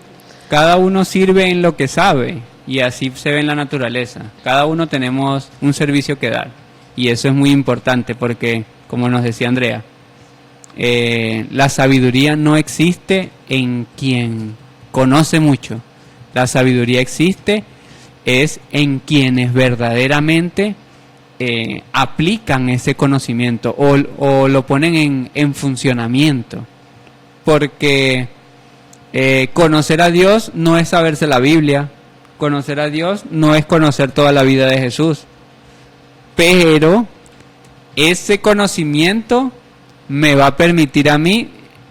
Cada uno sirve en lo que sabe y así se ve en la naturaleza. Cada uno tenemos un servicio que dar y eso es muy importante porque, como nos decía Andrea, la sabiduría no existe en quien conoce mucho. La sabiduría existe es en quienes verdaderamente aplican ese conocimiento o lo ponen en funcionamiento. Porque conocer a Dios no es saberse la Biblia, conocer a Dios no es conocer toda la vida de Jesús, pero ese conocimiento me va a permitir a mí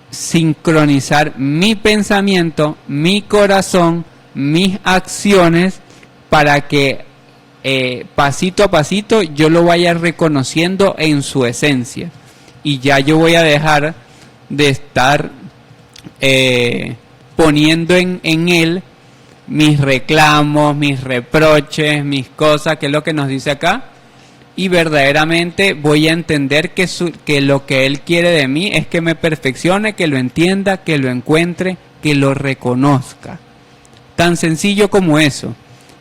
sincronizar mi pensamiento, mi corazón, mis acciones, para que pasito a pasito yo lo vaya reconociendo en su esencia. Y ya yo voy a dejar de estar poniendo en él mis reclamos, mis reproches, mis cosas, que es lo que nos dice acá. Y verdaderamente voy a entender que lo que Él quiere de mí es que me perfeccione, que lo entienda, que lo encuentre, que lo reconozca. Tan sencillo como eso.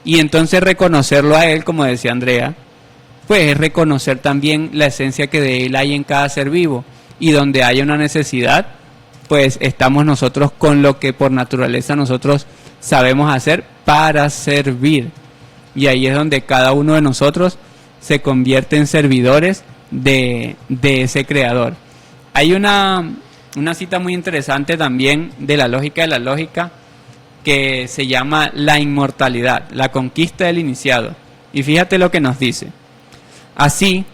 Y entonces reconocerlo a Él, como decía Andrea, pues es reconocer también la esencia que de Él hay en cada ser vivo. Y donde haya una necesidad, pues estamos nosotros con lo que por naturaleza nosotros sabemos hacer para servir. Y ahí es donde cada uno de nosotros se convierte en servidores de ese creador. Hay una cita muy interesante también de la lógica de la lógica que se llama la inmortalidad, la conquista del iniciado. Y fíjate lo que nos dice. Así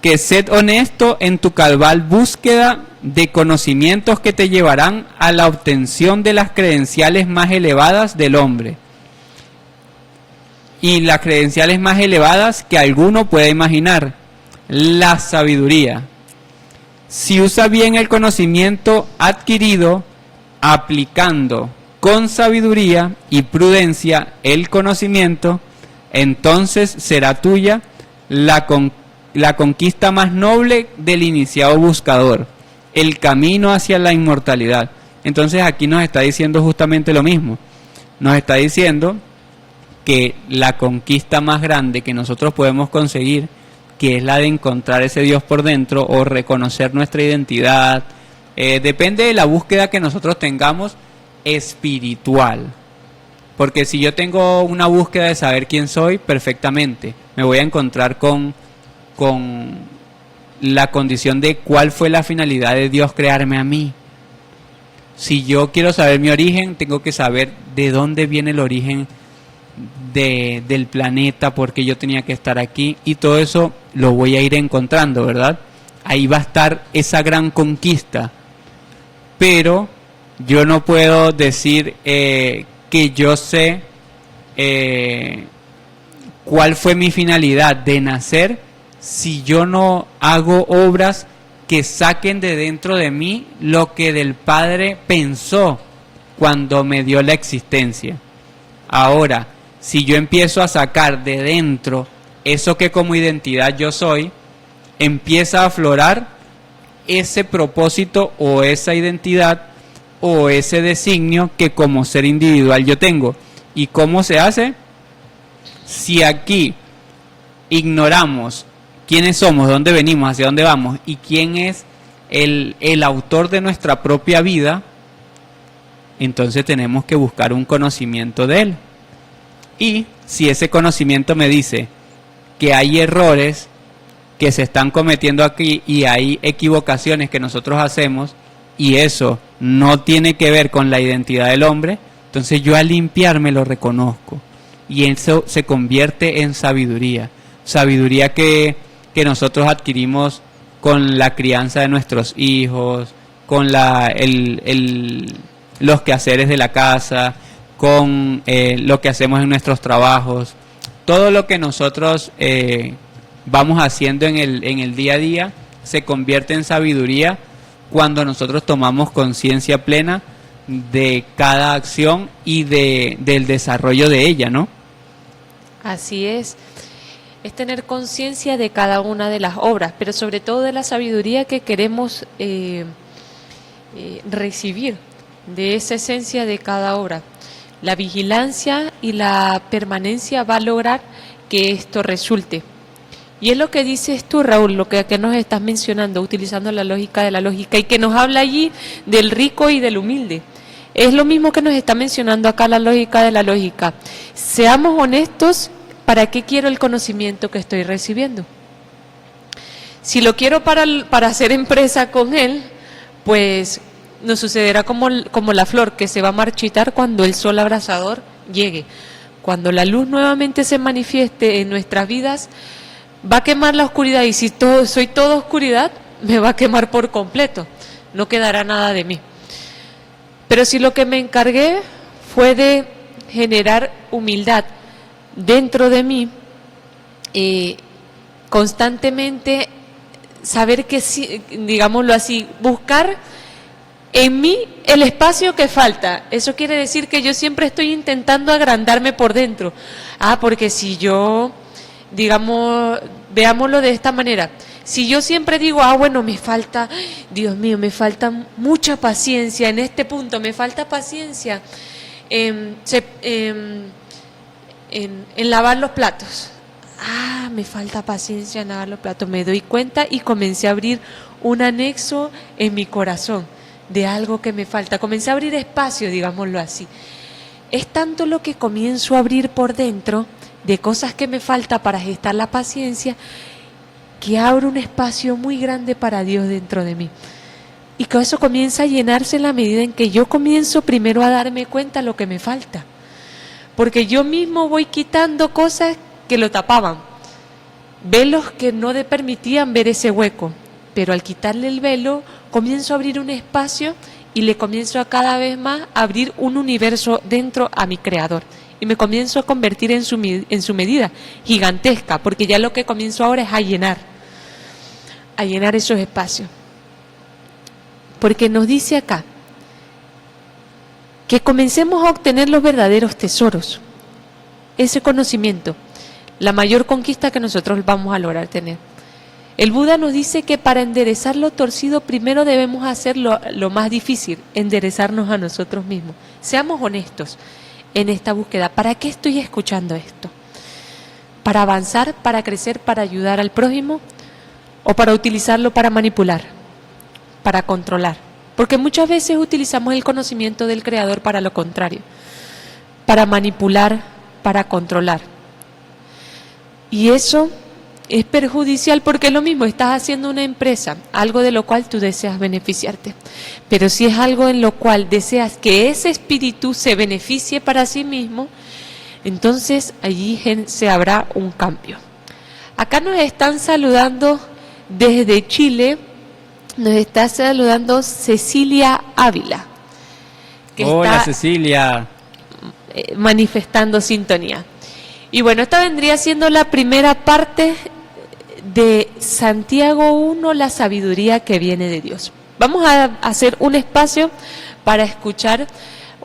que sed honesto en tu cabal búsqueda de conocimientos que te llevarán a la obtención de las credenciales más elevadas del hombre. Y las credenciales más elevadas que alguno puede imaginar, la sabiduría. Si usa bien el conocimiento adquirido, aplicando con sabiduría y prudencia el conocimiento, entonces será tuya la conquista más noble del iniciado buscador, el camino hacia la inmortalidad. Entonces aquí nos está diciendo justamente lo mismo. Nos está diciendo que la conquista más grande que nosotros podemos conseguir, que es la de encontrar ese Dios por dentro o reconocer nuestra identidad, depende de la búsqueda que nosotros tengamos espiritual. Porque si yo tengo una búsqueda de saber quién soy, perfectamente me voy a encontrar con la condición de cuál fue la finalidad de Dios crearme a mí. Si yo quiero saber mi origen, tengo que saber de dónde viene el origen del planeta, por qué yo tenía que estar aquí, y todo eso lo voy a ir encontrando, ¿verdad? Ahí va a estar esa gran conquista. Pero yo no puedo decir que yo sé cuál fue mi finalidad de nacer si yo no hago obras que saquen de dentro de mí lo que del Padre pensó cuando me dio la existencia. Ahora, si yo empiezo a sacar de dentro eso que como identidad yo soy, empieza a aflorar ese propósito o esa identidad o ese designio que como ser individual yo tengo. ¿Y cómo se hace? Si aquí ignoramos quiénes somos, dónde venimos, hacia dónde vamos y quién es el autor de nuestra propia vida, entonces tenemos que buscar un conocimiento de él. Y si ese conocimiento me dice que hay errores que se están cometiendo aquí y hay equivocaciones que nosotros hacemos y eso no tiene que ver con la identidad del hombre, entonces yo al limpiarme lo reconozco y eso se convierte en sabiduría. Sabiduría que nosotros adquirimos con la crianza de nuestros hijos, con los quehaceres de la casa, con lo que hacemos en nuestros trabajos. Todo lo que nosotros vamos haciendo en el día a día se convierte en sabiduría cuando nosotros tomamos conciencia plena de cada acción y del desarrollo de ella, ¿no? Así es tener conciencia de cada una de las obras, pero sobre todo de la sabiduría que queremos recibir, de esa esencia de cada obra. La vigilancia y la permanencia va a lograr que esto resulte. Y es lo que dices tú, Raúl, lo que nos estás mencionando, utilizando la lógica de la lógica, y que nos habla allí del rico y del humilde. Es lo mismo que nos está mencionando acá la lógica de la lógica. Seamos honestos, ¿para qué quiero el conocimiento que estoy recibiendo? Si lo quiero para hacer empresa con él, pues nos sucederá como la flor que se va a marchitar cuando el sol abrasador llegue. Cuando la luz nuevamente se manifieste en nuestras vidas, va a quemar la oscuridad, y si soy toda oscuridad, me va a quemar por completo, no quedará nada de mí. Pero si lo que me encargué fue de generar humildad dentro de mí, constantemente saber que, digámoslo así, buscar en mí el espacio que falta. Eso quiere decir que yo siempre estoy intentando agrandarme por dentro. Porque si yo, digamos, veámoslo de esta manera, si yo siempre digo, bueno, me falta, Dios mío, me falta mucha paciencia en este punto, me falta paciencia en lavar los platos. Me falta paciencia en lavar los platos. Me doy cuenta y comencé a abrir un anexo en mi corazón de algo que me falta. Comencé a abrir espacio, digámoslo así. Es tanto lo que comienzo a abrir por dentro de cosas que me falta para gestar la paciencia, que abro un espacio muy grande para Dios dentro de mí. Y que eso comienza a llenarse en la medida en que yo comienzo primero a darme cuenta de lo que me falta. Porque yo mismo voy quitando cosas que lo tapaban, velos que no le permitían ver ese hueco. Pero al quitarle el velo, comienzo a abrir un espacio y le comienzo a cada vez más a abrir un universo dentro a mi Creador. Y me comienzo a convertir en su medida gigantesca, porque ya lo que comienzo ahora es a llenar esos espacios. Porque nos dice acá que comencemos a obtener los verdaderos tesoros, ese conocimiento, la mayor conquista que nosotros vamos a lograr tener. El Buda nos dice que para enderezar lo torcido primero debemos hacer lo más difícil, enderezarnos a nosotros mismos. Seamos honestos en esta búsqueda. ¿Para qué estoy escuchando esto? ¿Para avanzar, para crecer, para ayudar al prójimo? ¿O para utilizarlo para manipular, para controlar? Porque muchas veces utilizamos el conocimiento del Creador para lo contrario, para manipular, para controlar. Y eso es perjudicial porque es lo mismo, estás haciendo una empresa, algo de lo cual tú deseas beneficiarte. Pero si es algo en lo cual deseas que ese espíritu se beneficie para sí mismo, entonces allí se habrá un cambio. Acá nos están saludando desde Chile, nos está saludando Cecilia Ávila. Que Hola está Cecilia. Manifestando sintonía. Y bueno, esta vendría siendo la primera parte de Santiago 1, la sabiduría que viene de Dios. Vamos a hacer un espacio para escuchar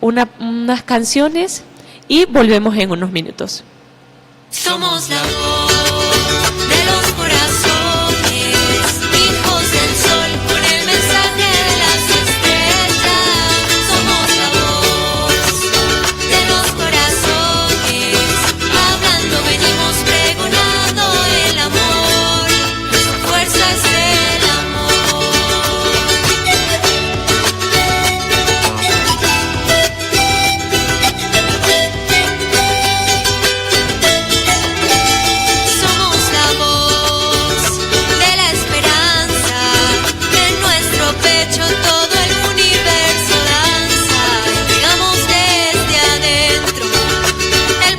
unas canciones y volvemos en unos minutos. Somos la voz de los corazones, hijos del sol, con el mensaje de las estrellas. Somos la voz de los corazones, hablando venimos pregonando el amor, nuestra fuerza es el amor. Somos la voz de la esperanza, en nuestro pecho todo el universo danza. Digamos desde adentro el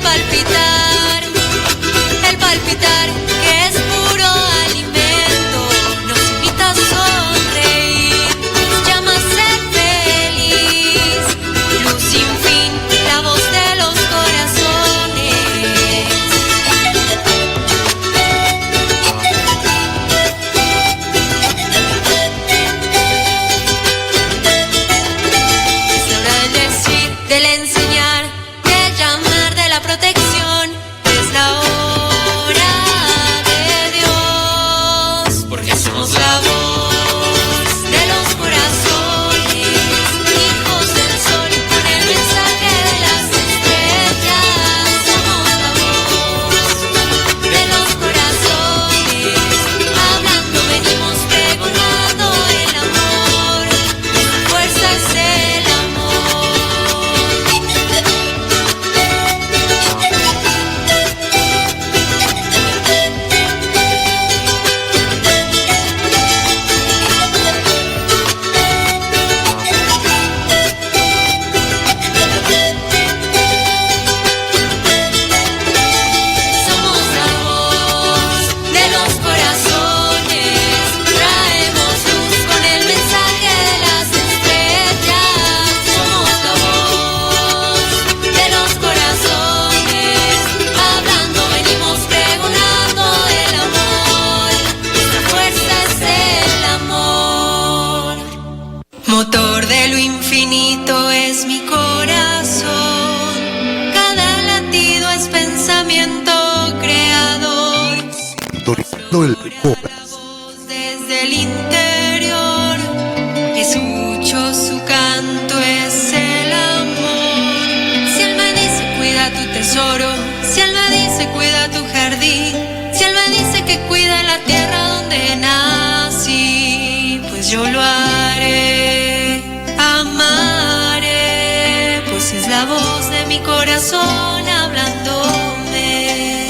palpitar que es puro alimento. Nos invita a sonreír, nos llama a ser feliz. Luz sin fin, la voz de los corazones. Es la hora del decir, del enseñar, del llamar, de la protección. Es la hora de Dios, porque somos la voz de los corazones, hijos del sol, con el mensaje de las estrellas. Somos la voz de los corazones, hablando venimos pregonando el amor, nuestra fuerza es el amor. Somos la voz de los corazones, traemos luz con el mensaje de las estrellas. Somos la voz de los corazones, hablando venimos pregonando el amor, nuestra fuerza es el amor. Motor de lo infinito es mi corazón, cada latido es pensamiento creador. Sintonizando el corazón. Voz desde el interior, escucho su canto, es el amor. Si él me dice cuida tu tesoro, si él me dice cuida tu jardín, si él me dice que cuida la tierra donde nací, pues yo lo haré, amaré, pues es la voz de mi corazón hablándome.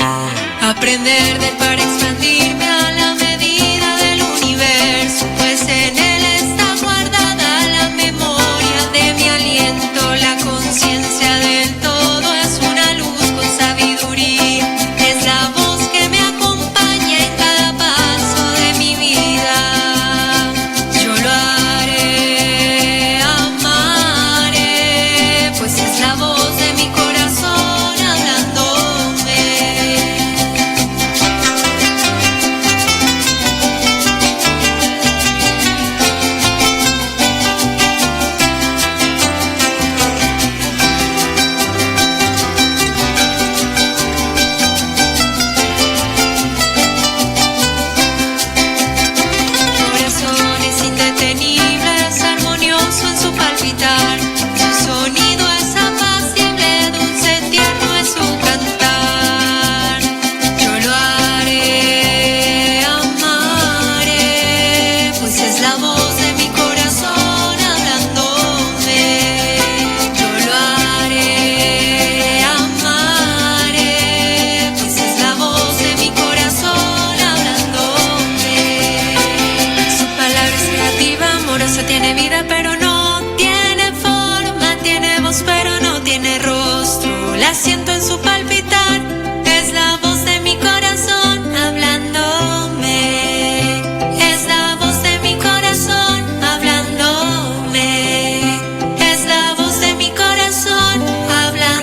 Aprender del para expandirme a la medida del universo, pues en él está guardada la memoria de mi aliento. La conciencia del todo es una luz con sabiduría, es la voz que me acompaña en cada paso de mi vida. Yo lo haré, amaré, pues es la voz de mi corazón hablándome. fuerza, tiene vida, pero no tiene forma, tiene voz, pero no tiene rostro. La siento en su palpitar, es la voz de mi corazón hablándome. Es la voz de mi corazón hablándome. Es la voz de mi corazón hablándome.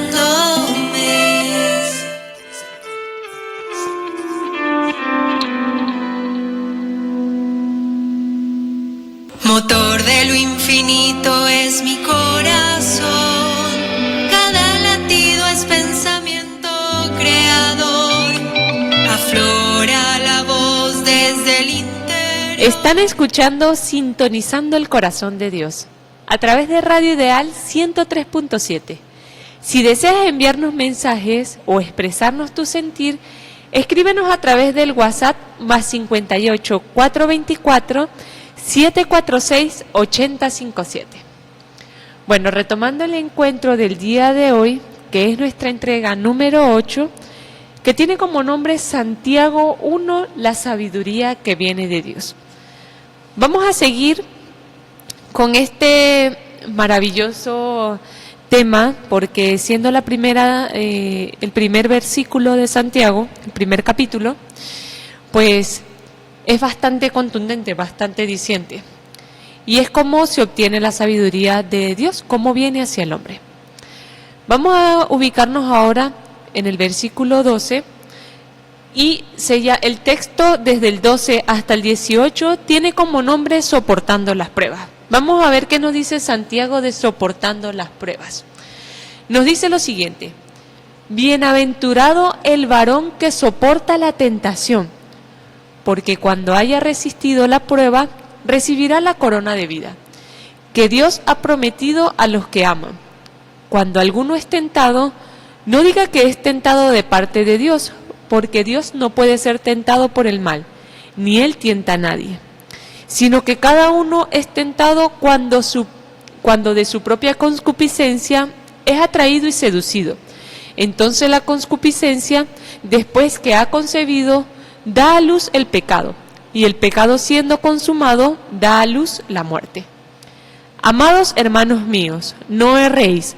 Motor de lo infinito es mi corazón, cada latido es pensamiento creador, aflora la voz desde el interior. Están escuchando Sintonizando el Corazón de Dios a través de Radio Ideal 103.7. Si deseas enviarnos mensajes o expresarnos tu sentir, escríbenos a través del WhatsApp más 58 424 746 8057. Bueno, retomando el encuentro del día de hoy, que es nuestra entrega número 8, que tiene como nombre Santiago 1, la sabiduría que viene de Dios. Vamos a seguir con este maravilloso tema, porque siendo la primera, el primer versículo de Santiago, el primer capítulo, pues es bastante contundente, bastante diciente. Y es cómo se obtiene la sabiduría de Dios, cómo viene hacia el hombre. Vamos a ubicarnos ahora en el versículo 12, y el texto desde el 12 hasta el 18 tiene como nombre soportando las pruebas. Vamos a ver qué nos dice Santiago de soportando las pruebas. Nos dice lo siguiente: bienaventurado el varón que soporta la tentación, porque cuando haya resistido la prueba, recibirá la corona de vida, que Dios ha prometido a los que aman. Cuando alguno es tentado, no diga que es tentado de parte de Dios, porque Dios no puede ser tentado por el mal, ni Él tienta a nadie, sino que cada uno es tentado cuando de su propia concupiscencia es atraído y seducido. Entonces la concupiscencia, después que ha concebido, da a luz el pecado, y el pecado siendo consumado, da a luz la muerte. Amados hermanos míos, no erréis.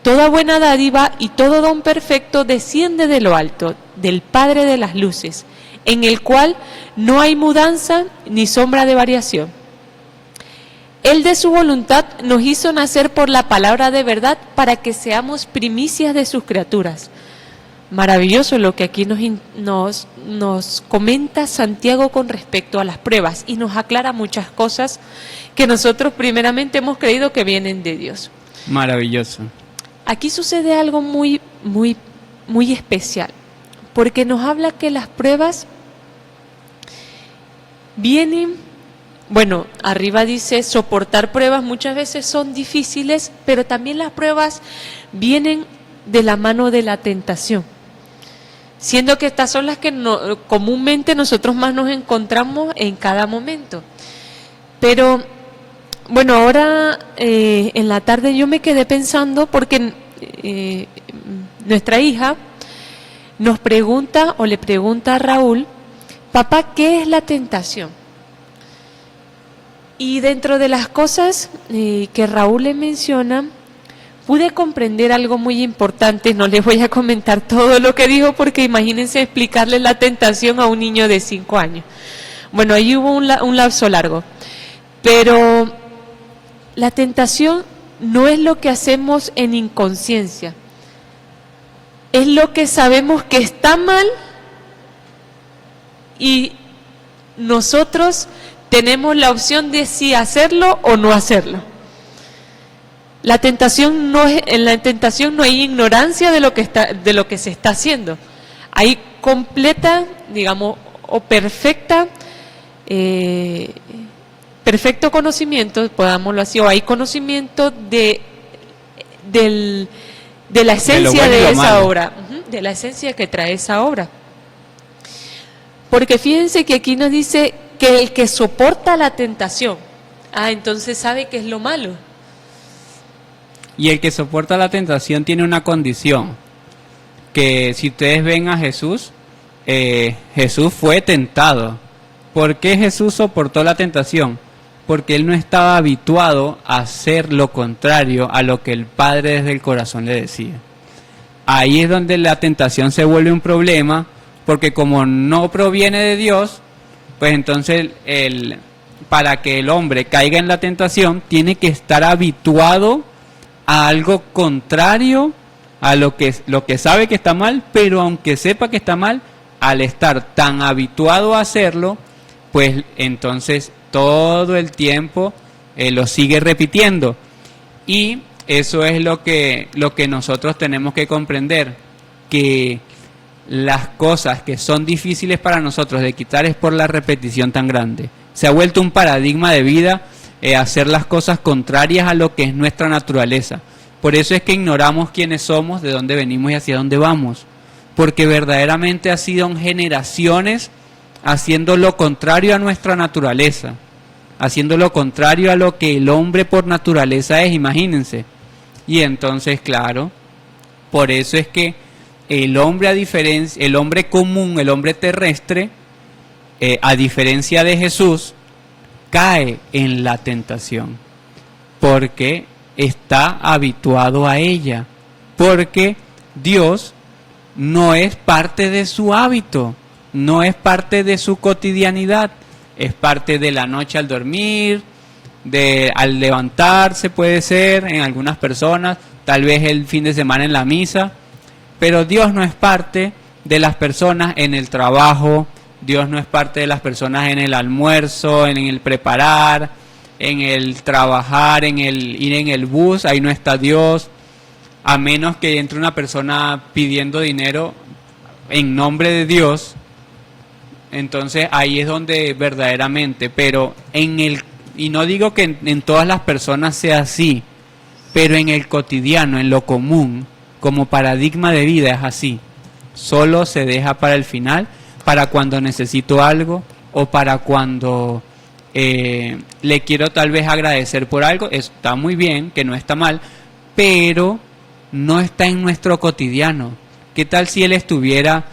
Toda buena dádiva y todo don perfecto desciende de lo alto, del Padre de las luces, en el cual no hay mudanza ni sombra de variación. Él de su voluntad nos hizo nacer por la palabra de verdad para que seamos primicias de sus criaturas. Maravilloso lo que aquí nos comenta Santiago con respecto a las pruebas, y nos aclara muchas cosas que nosotros primeramente hemos creído que vienen de Dios. Maravilloso. Aquí sucede algo muy, muy, muy especial, porque nos habla que las pruebas vienen, bueno, arriba dice soportar pruebas muchas veces son difíciles, pero también las pruebas vienen de la mano de la tentación, siendo que estas son las que comúnmente nosotros más nos encontramos en cada momento. Pero bueno, ahora en la tarde yo me quedé pensando, porque nuestra hija nos pregunta, o le pregunta a Raúl: papá, ¿qué es la tentación? Y dentro de las cosas que Raúl le menciona, pude comprender algo muy importante. No les voy a comentar todo lo que dijo, porque imagínense explicarle la tentación a un niño de 5 años. Bueno, ahí hubo un lapso largo. Pero la tentación no es lo que hacemos en inconsciencia. Es lo que sabemos que está mal y nosotros tenemos la opción de si hacerlo o no hacerlo. En la tentación no hay ignorancia de lo que se está haciendo. Hay completa, digamos, o perfecto conocimiento, podámoslo así, o hay conocimiento de la esencia de esa obra, de la esencia que trae esa obra. Porque fíjense que aquí nos dice que el que soporta la tentación, entonces sabe que es lo malo. Y el que soporta la tentación tiene una condición, que si ustedes ven a Jesús, Jesús fue tentado. ¿Por qué Jesús soportó la tentación? porque él no estaba habituado a hacer lo contrario a lo que el Padre desde el corazón le decía. Ahí es donde la tentación se vuelve un problema, porque como no proviene de Dios, pues entonces para que el hombre caiga en la tentación, tiene que estar habituado a algo contrario a lo que sabe que está mal, pero aunque sepa que está mal, al estar tan habituado a hacerlo, pues entonces todo el tiempo lo sigue repitiendo. Y eso es lo que nosotros tenemos que comprender, que las cosas que son difíciles para nosotros de quitar es por la repetición tan grande. Se ha vuelto un paradigma de vida hacer las cosas contrarias a lo que es nuestra naturaleza. Por eso es que ignoramos quiénes somos, de dónde venimos y hacia dónde vamos. Porque verdaderamente ha sido generaciones haciendo lo contrario a nuestra naturaleza, haciendo lo contrario a lo que el hombre por naturaleza es, imagínense. Y entonces, claro, por eso es que el hombre el hombre común, el hombre terrestre, a diferencia de Jesús, cae en la tentación, porque está habituado a ella, porque Dios no es parte de su hábito, no es parte de su cotidianidad, es parte de la noche al dormir, al levantarse puede ser en algunas personas, tal vez el fin de semana en la misa, pero Dios no es parte de las personas en el trabajo, Dios no es parte de las personas en el almuerzo, en el preparar, en el trabajar, en el ir en el bus, ahí no está Dios, a menos que entre una persona pidiendo dinero en nombre de Dios, entonces ahí es donde verdaderamente, pero y no digo que en todas las personas sea así, pero en el cotidiano, en lo común, como paradigma de vida es así, solo se deja para el final, para cuando necesito algo o para cuando le quiero tal vez agradecer por algo. Está muy bien, que no está mal, pero no está en nuestro cotidiano. ¿Qué tal si él estuviera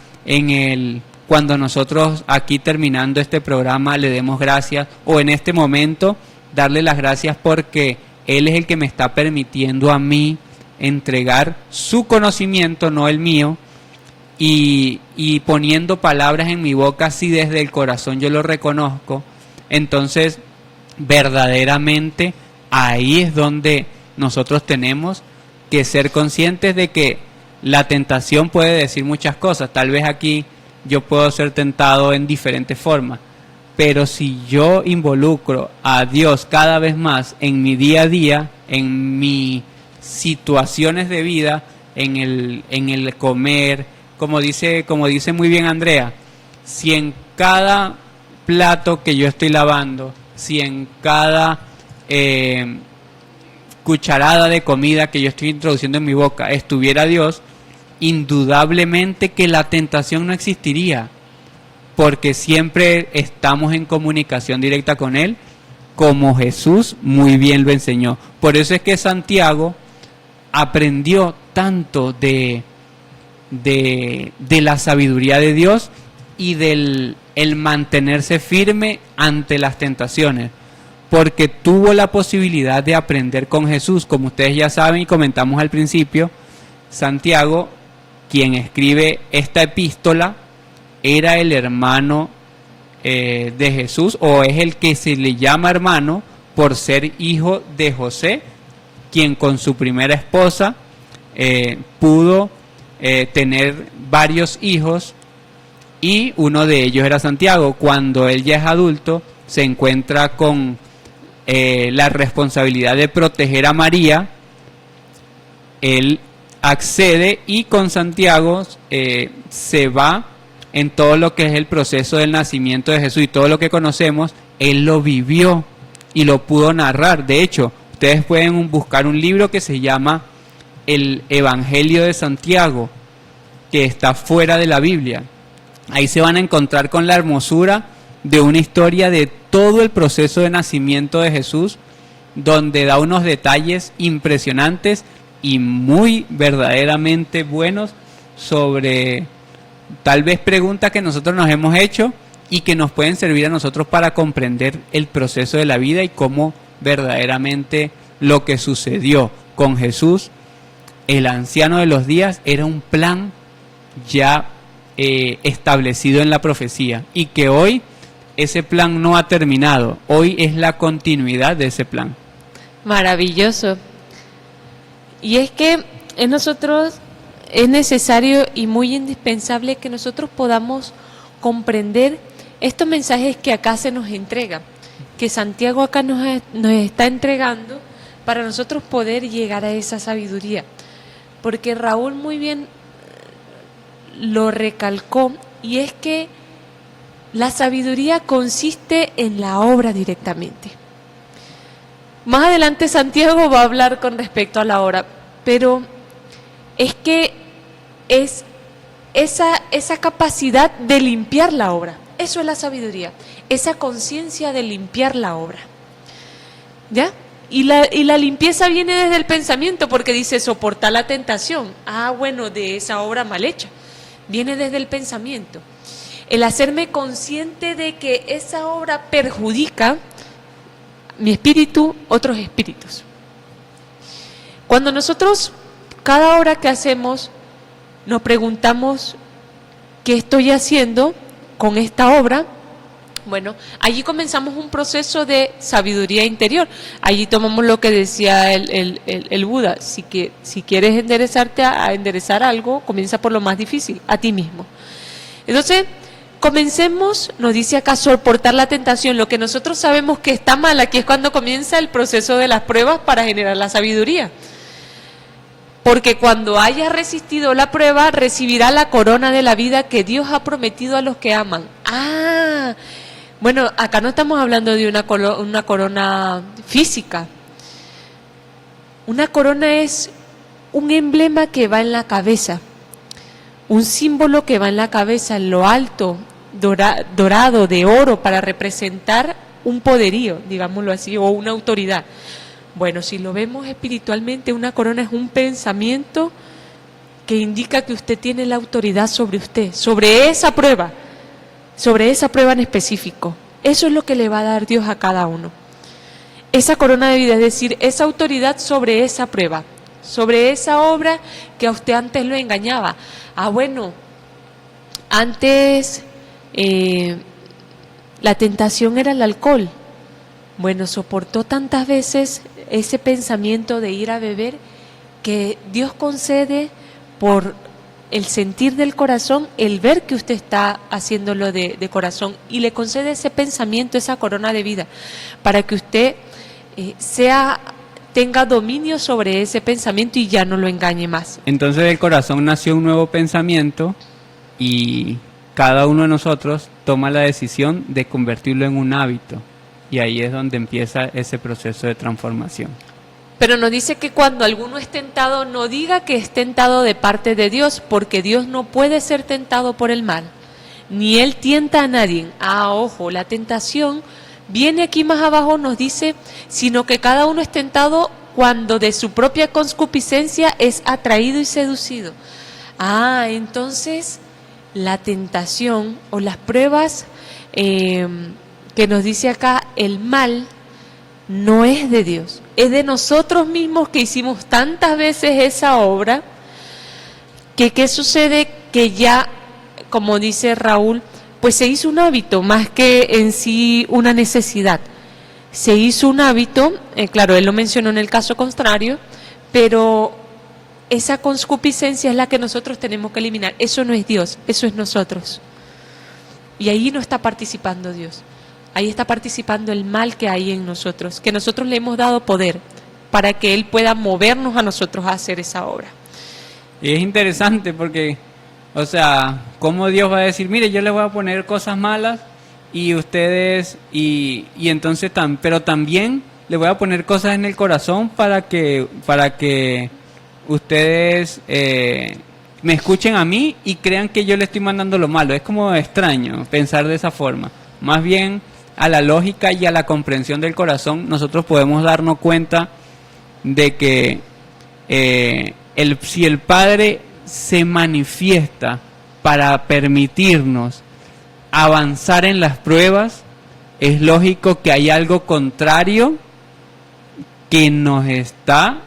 cuando nosotros aquí terminando este programa le demos gracias, o en este momento darle las gracias porque él es el que me está permitiendo a mí entregar su conocimiento, no el mío, y poniendo palabras en mi boca así desde el corazón yo lo reconozco? Entonces verdaderamente ahí es donde nosotros tenemos que ser conscientes de que la tentación puede decir muchas cosas. Tal vez aquí yo puedo ser tentado en diferentes formas, pero si yo involucro a Dios cada vez más en mi día a día, en mis situaciones de vida, en el comer, como dice muy bien Andrea, si en cada plato que yo estoy lavando, si en cada cucharada de comida que yo estoy introduciendo en mi boca estuviera Dios, indudablemente que la tentación no existiría, porque siempre estamos en comunicación directa con Él, como Jesús muy bien lo enseñó. Por eso es que Santiago aprendió tanto de la sabiduría de Dios y del mantenerse firme ante las tentaciones, porque tuvo la posibilidad de aprender con Jesús. Como ustedes ya saben y comentamos al principio, Santiago, quien escribe esta epístola, era el hermano de Jesús, o es el que se le llama hermano por ser hijo de José, quien con su primera esposa pudo tener varios hijos, y uno de ellos era Santiago. Cuando él ya es adulto, se encuentra con la responsabilidad de proteger a María. Él accede y con Santiago se va en todo lo que es el proceso del nacimiento de Jesús, y todo lo que conocemos, él lo vivió y lo pudo narrar. De hecho, ustedes pueden buscar un libro que se llama El Evangelio de Santiago, que está fuera de la Biblia. Ahí se van a encontrar con la hermosura de una historia de todo el proceso de nacimiento de Jesús, donde da unos detalles impresionantes y muy verdaderamente buenos sobre tal vez preguntas que nosotros nos hemos hecho y que nos pueden servir a nosotros para comprender el proceso de la vida y cómo verdaderamente lo que sucedió con Jesús, el anciano de los días, era un plan ya establecido en la profecía y que hoy ese plan no ha terminado, hoy es la continuidad de ese plan. Maravilloso. Y es que en nosotros es necesario y muy indispensable que nosotros podamos comprender estos mensajes que acá se nos entregan, que Santiago acá nos está entregando para nosotros poder llegar a esa sabiduría. Porque Raúl muy bien lo recalcó, y es que la sabiduría consiste en la obra directamente. Más adelante Santiago va a hablar con respecto a la obra, pero es que es esa capacidad de limpiar la obra. Eso es la sabiduría, esa conciencia de limpiar la obra. ¿Ya? Y la limpieza viene desde el pensamiento, porque dice soportar la tentación. Bueno, de esa obra mal hecha. Viene desde el pensamiento. El hacerme consciente de que esa obra perjudica mi espíritu, otros espíritus. Cuando nosotros, cada obra que hacemos, nos preguntamos, ¿qué estoy haciendo con esta obra? Bueno, allí comenzamos un proceso de sabiduría interior. Allí tomamos lo que decía el Buda. Si quieres enderezarte a enderezar algo, comienza por lo más difícil, a ti mismo. Entonces, comencemos, nos dice acá, soportar la tentación. Lo que nosotros sabemos que está mal, aquí es cuando comienza el proceso de las pruebas para generar la sabiduría. Porque cuando haya resistido la prueba, recibirá la corona de la vida que Dios ha prometido a los que aman. Bueno, acá no estamos hablando de una corona física. Una corona es un emblema que va en la cabeza, un símbolo que va en la cabeza, en lo alto, dorado, de oro, para representar un poderío, digámoslo así, o una autoridad. Bueno, si lo vemos espiritualmente, una corona es un pensamiento que indica que usted tiene la autoridad sobre usted, sobre esa prueba en específico. Eso es lo que le va a dar Dios a cada uno. Esa corona de vida, es decir, esa autoridad sobre esa prueba, sobre esa obra que a usted antes lo engañaba. Bueno, antes la tentación era el alcohol. Bueno, soportó tantas veces ese pensamiento de ir a beber que Dios concede por el sentir del corazón, el ver que usted está haciéndolo de corazón, y le concede ese pensamiento, esa corona de vida, para que usted tenga dominio sobre ese pensamiento y ya no lo engañe más. Entonces del corazón nació un nuevo pensamiento y cada uno de nosotros toma la decisión de convertirlo en un hábito, y ahí es donde empieza ese proceso de transformación. Pero nos dice que cuando alguno es tentado, no diga que es tentado de parte de Dios, porque Dios no puede ser tentado por el mal, ni Él tienta a nadie. Ojo, la tentación viene aquí más abajo, nos dice, sino que cada uno es tentado cuando de su propia concupiscencia es atraído y seducido. Entonces la tentación o las pruebas que nos dice acá, el mal, no es de Dios, es de nosotros mismos que hicimos tantas veces esa obra, que ¿qué sucede? Que ya, como dice Raúl, pues se hizo un hábito más que en sí una necesidad. Se hizo un hábito, claro, él lo mencionó en el caso contrario, pero esa concupiscencia es la que nosotros tenemos que eliminar. Eso no es Dios, eso es nosotros. Y ahí no está participando Dios. Ahí está participando el mal que hay en nosotros, que nosotros le hemos dado poder para que Él pueda movernos a nosotros a hacer esa obra. Y es interesante porque, o sea, cómo Dios va a decir, mire, yo le voy a poner cosas malas y ustedes, y entonces, pero también le voy a poner cosas en el corazón para que ustedes me escuchen a mí y crean que yo le estoy mandando lo malo. Es como extraño pensar de esa forma. Más bien, a la lógica y a la comprensión del corazón, nosotros podemos darnos cuenta de que si el Padre se manifiesta para permitirnos avanzar en las pruebas, es lógico que hay algo contrario que nos está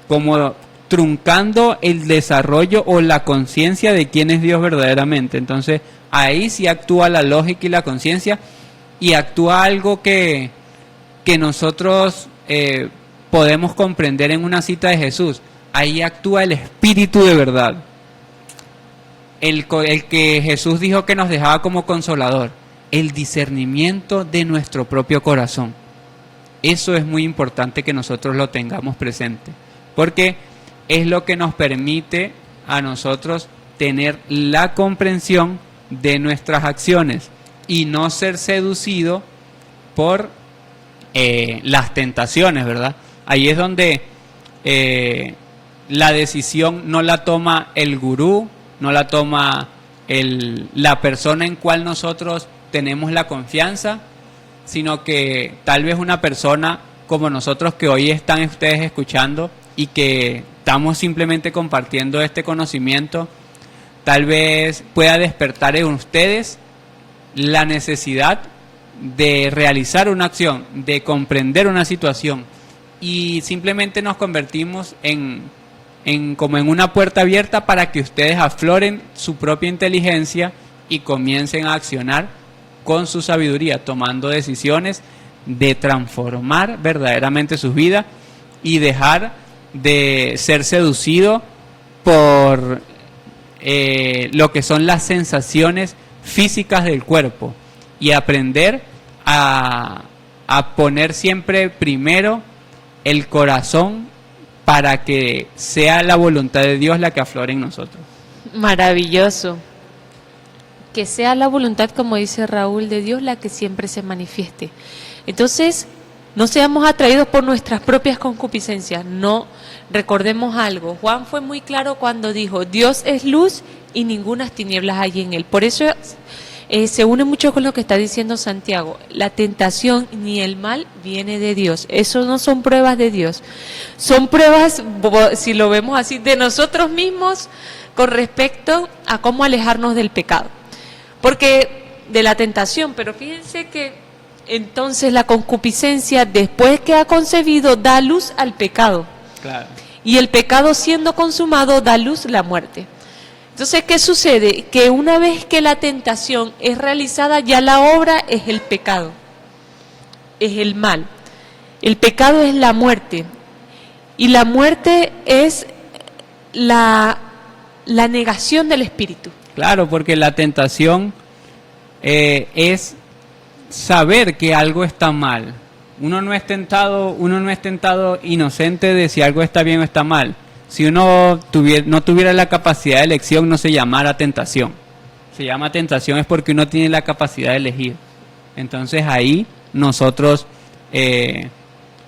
como truncando el desarrollo o la conciencia de quién es Dios verdaderamente. Entonces ahí sí actúa la lógica y la conciencia, y actúa algo que nosotros podemos comprender en una cita de Jesús. Ahí actúa el Espíritu de verdad, el que Jesús dijo que nos dejaba como consolador, el discernimiento de nuestro propio corazón. Eso es muy importante que nosotros lo tengamos presente, porque es lo que nos permite a nosotros tener la comprensión de nuestras acciones y no ser seducido por las tentaciones, ¿verdad? Ahí es donde la decisión no la toma el gurú, no la toma la persona en cual nosotros tenemos la confianza, sino que tal vez una persona como nosotros que hoy están ustedes escuchando y que estamos simplemente compartiendo este conocimiento, tal vez pueda despertar en ustedes la necesidad de realizar una acción, de comprender una situación, y simplemente nos convertimos como en una puerta abierta para que ustedes afloren su propia inteligencia y comiencen a accionar con su sabiduría, tomando decisiones de transformar verdaderamente sus vidas y dejar de ser seducido por lo que son las sensaciones físicas del cuerpo, y aprender a poner siempre primero el corazón para que sea la voluntad de Dios la que aflore en nosotros. Maravilloso. Que sea la voluntad, como dice Raúl, de Dios la que siempre se manifieste. Entonces, no seamos atraídos por nuestras propias concupiscencias. No, recordemos algo. Juan fue muy claro cuando dijo, Dios es luz y ninguna tinieblas hay en él. Por eso se une mucho con lo que está diciendo Santiago. La tentación ni el mal viene de Dios. Eso no son pruebas de Dios. Son pruebas, si lo vemos así, de nosotros mismos con respecto a cómo alejarnos del pecado. Porque de la tentación, pero fíjense que entonces la concupiscencia, después que ha concebido, da luz al pecado. Claro. Y el pecado siendo consumado da luz la muerte. Entonces, ¿qué sucede? Que una vez que la tentación es realizada, ya la obra es el pecado, es el mal. El pecado es la muerte. Y la muerte es la negación del espíritu. Claro, porque la tentación es saber que algo está mal. Uno no es tentado inocente de si algo está bien o está mal. Si uno no tuviera la capacidad de elección, no se llamara tentación. Se llama tentación es porque uno tiene la capacidad de elegir. Entonces ahí nosotros,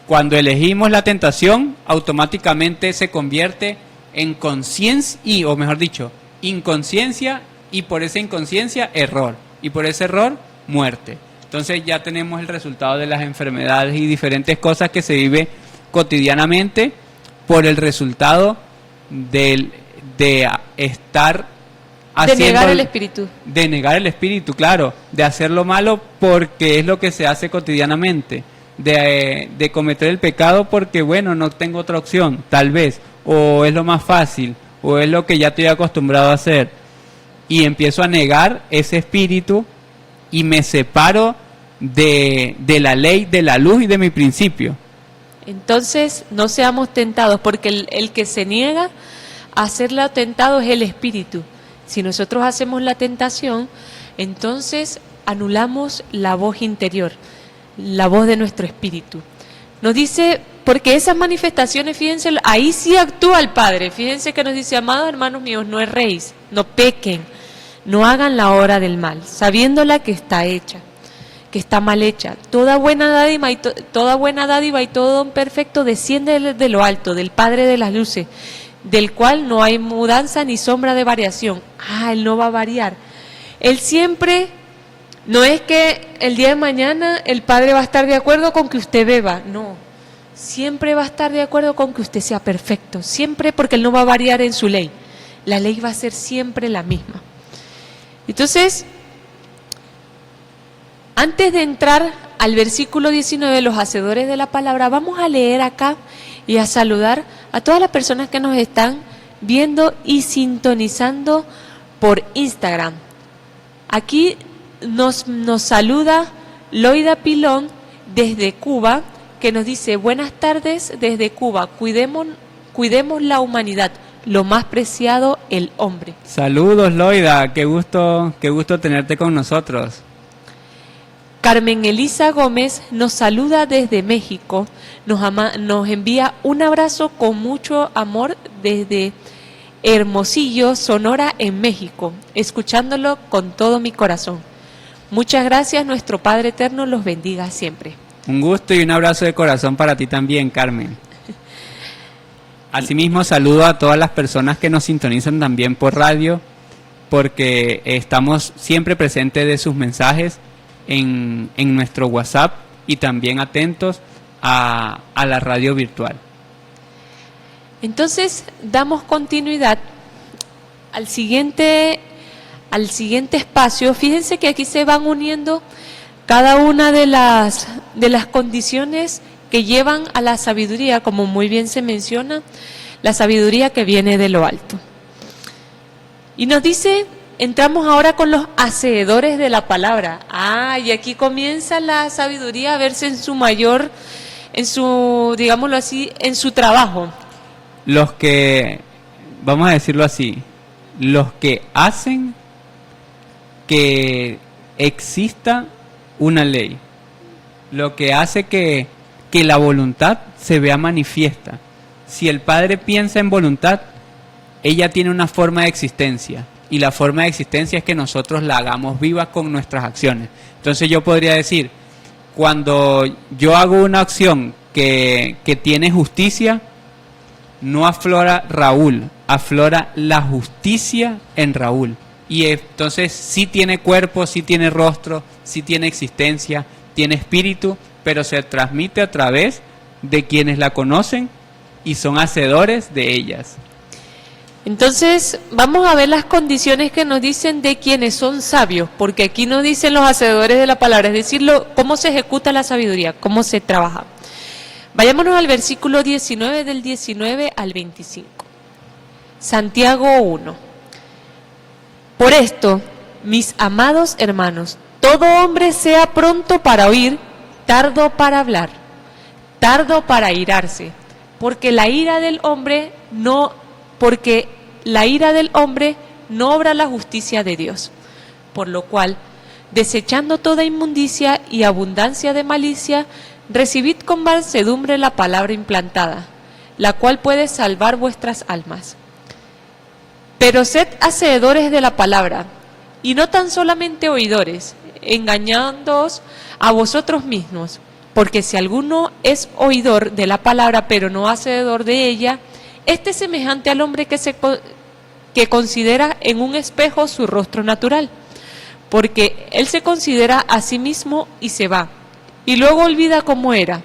cuando elegimos la tentación, automáticamente se convierte en conciencia, o mejor dicho, inconsciencia, y por esa inconsciencia, error. Y por ese error, muerte. Entonces ya tenemos el resultado de las enfermedades y diferentes cosas que se vive cotidianamente por el resultado de estar haciendo... De negar el espíritu. De negar el espíritu, claro. De hacer lo malo porque es lo que se hace cotidianamente. De cometer el pecado porque, bueno, no tengo otra opción, tal vez. O es lo más fácil, o es lo que ya estoy acostumbrado a hacer. Y empiezo a negar ese espíritu y me separo de la ley, de la luz y de mi principio. Entonces, no seamos tentados, porque el que se niega a ser tentado es el espíritu. Si nosotros hacemos la tentación, entonces anulamos la voz interior, la voz de nuestro espíritu. Nos dice, porque esas manifestaciones, fíjense, ahí sí actúa el Padre. Fíjense que nos dice, amados hermanos míos, no erréis, no pequen, no hagan la obra del mal, sabiéndola que está hecha, que está mal hecha. Toda buena dádiva y todo don perfecto desciende de lo alto, del Padre de las luces, del cual no hay mudanza ni sombra de variación. Él no va a variar. Él siempre, no es que el día de mañana el Padre va a estar de acuerdo con que usted beba, no. Siempre va a estar de acuerdo con que usted sea perfecto, siempre, porque Él no va a variar en su ley. La ley va a ser siempre la misma. Entonces, Antes de entrar al versículo 19, los hacedores de la palabra, vamos a leer acá y a saludar a todas las personas que nos están viendo y sintonizando por Instagram. Aquí nos saluda Loida Pilón desde Cuba, que nos dice: buenas tardes desde Cuba, cuidemos la humanidad, lo más preciado, el hombre. Saludos, Loida, qué gusto tenerte con nosotros. Carmen Elisa Gómez nos saluda desde México, nos envía un abrazo con mucho amor desde Hermosillo, Sonora, en México, escuchándolo con todo mi corazón. Muchas gracias, nuestro Padre Eterno los bendiga siempre. Un gusto y un abrazo de corazón para ti también, Carmen. Asimismo, saludo a todas las personas que nos sintonizan también por radio, porque estamos siempre presentes de sus mensajes en nuestro WhatsApp y también atentos a la radio virtual. Entonces, damos continuidad al siguiente espacio. Fíjense que aquí se van uniendo cada una de las condiciones que llevan a la sabiduría, como muy bien se menciona, la sabiduría que viene de lo alto. Y nos dice, entramos ahora con los hacedores de la palabra. Y aquí comienza la sabiduría a verse en su mayor, digámoslo así, en su trabajo. Los que, vamos a decirlo así, los que hacen que exista una ley, lo que hace que la voluntad se vea manifiesta. Si el Padre piensa en voluntad, ella tiene una forma de existencia, y la forma de existencia es que nosotros la hagamos viva con nuestras acciones. Entonces yo podría decir, cuando yo hago una acción que tiene justicia, no aflora Raúl, aflora la justicia en Raúl. Y entonces sí tiene cuerpo, sí tiene rostro, sí tiene existencia, tiene espíritu, pero se transmite a través de quienes la conocen y son hacedores de ellas. Entonces, vamos a ver las condiciones que nos dicen de quienes son sabios, porque aquí nos dicen los hacedores de la palabra, es decir, cómo se ejecuta la sabiduría, cómo se trabaja. Vayámonos al versículo 19, del 19 al 25. Santiago 1. Por esto, mis amados hermanos, todo hombre sea pronto para oír, tardo para hablar, tardo para irarse, porque la ira del hombre no obra la justicia de Dios. Por lo cual, desechando toda inmundicia y abundancia de malicia, recibid con mansedumbre la palabra implantada, la cual puede salvar vuestras almas. Pero sed hacedores de la palabra, y no tan solamente oidores, engañándoos a vosotros mismos, porque si alguno es oidor de la palabra, pero no hacedor de ella, este es semejante al hombre que considera en un espejo su rostro natural, porque él se considera a sí mismo y se va, y luego olvida cómo era.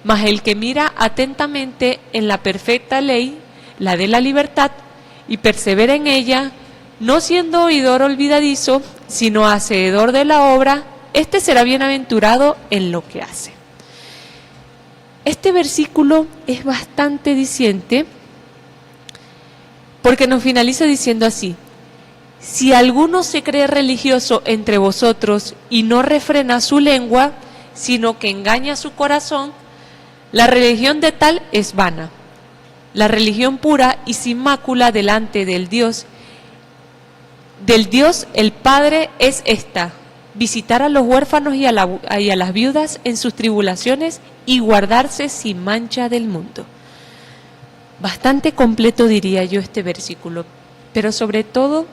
Mas el que mira atentamente en la perfecta ley, la de la libertad, y persevera en ella, no siendo oidor olvidadizo, sino hacedor de la obra, este será bienaventurado en lo que hace. Este versículo es bastante diciente, porque nos finaliza diciendo así: si alguno se cree religioso entre vosotros y no refrena su lengua, sino que engaña su corazón, la religión de tal es vana. La religión pura y sin mácula delante del Dios el Padre es esta: visitar a los huérfanos y a las viudas en sus tribulaciones y guardarse sin mancha del mundo. Bastante completo, diría yo, este versículo, pero sobre todo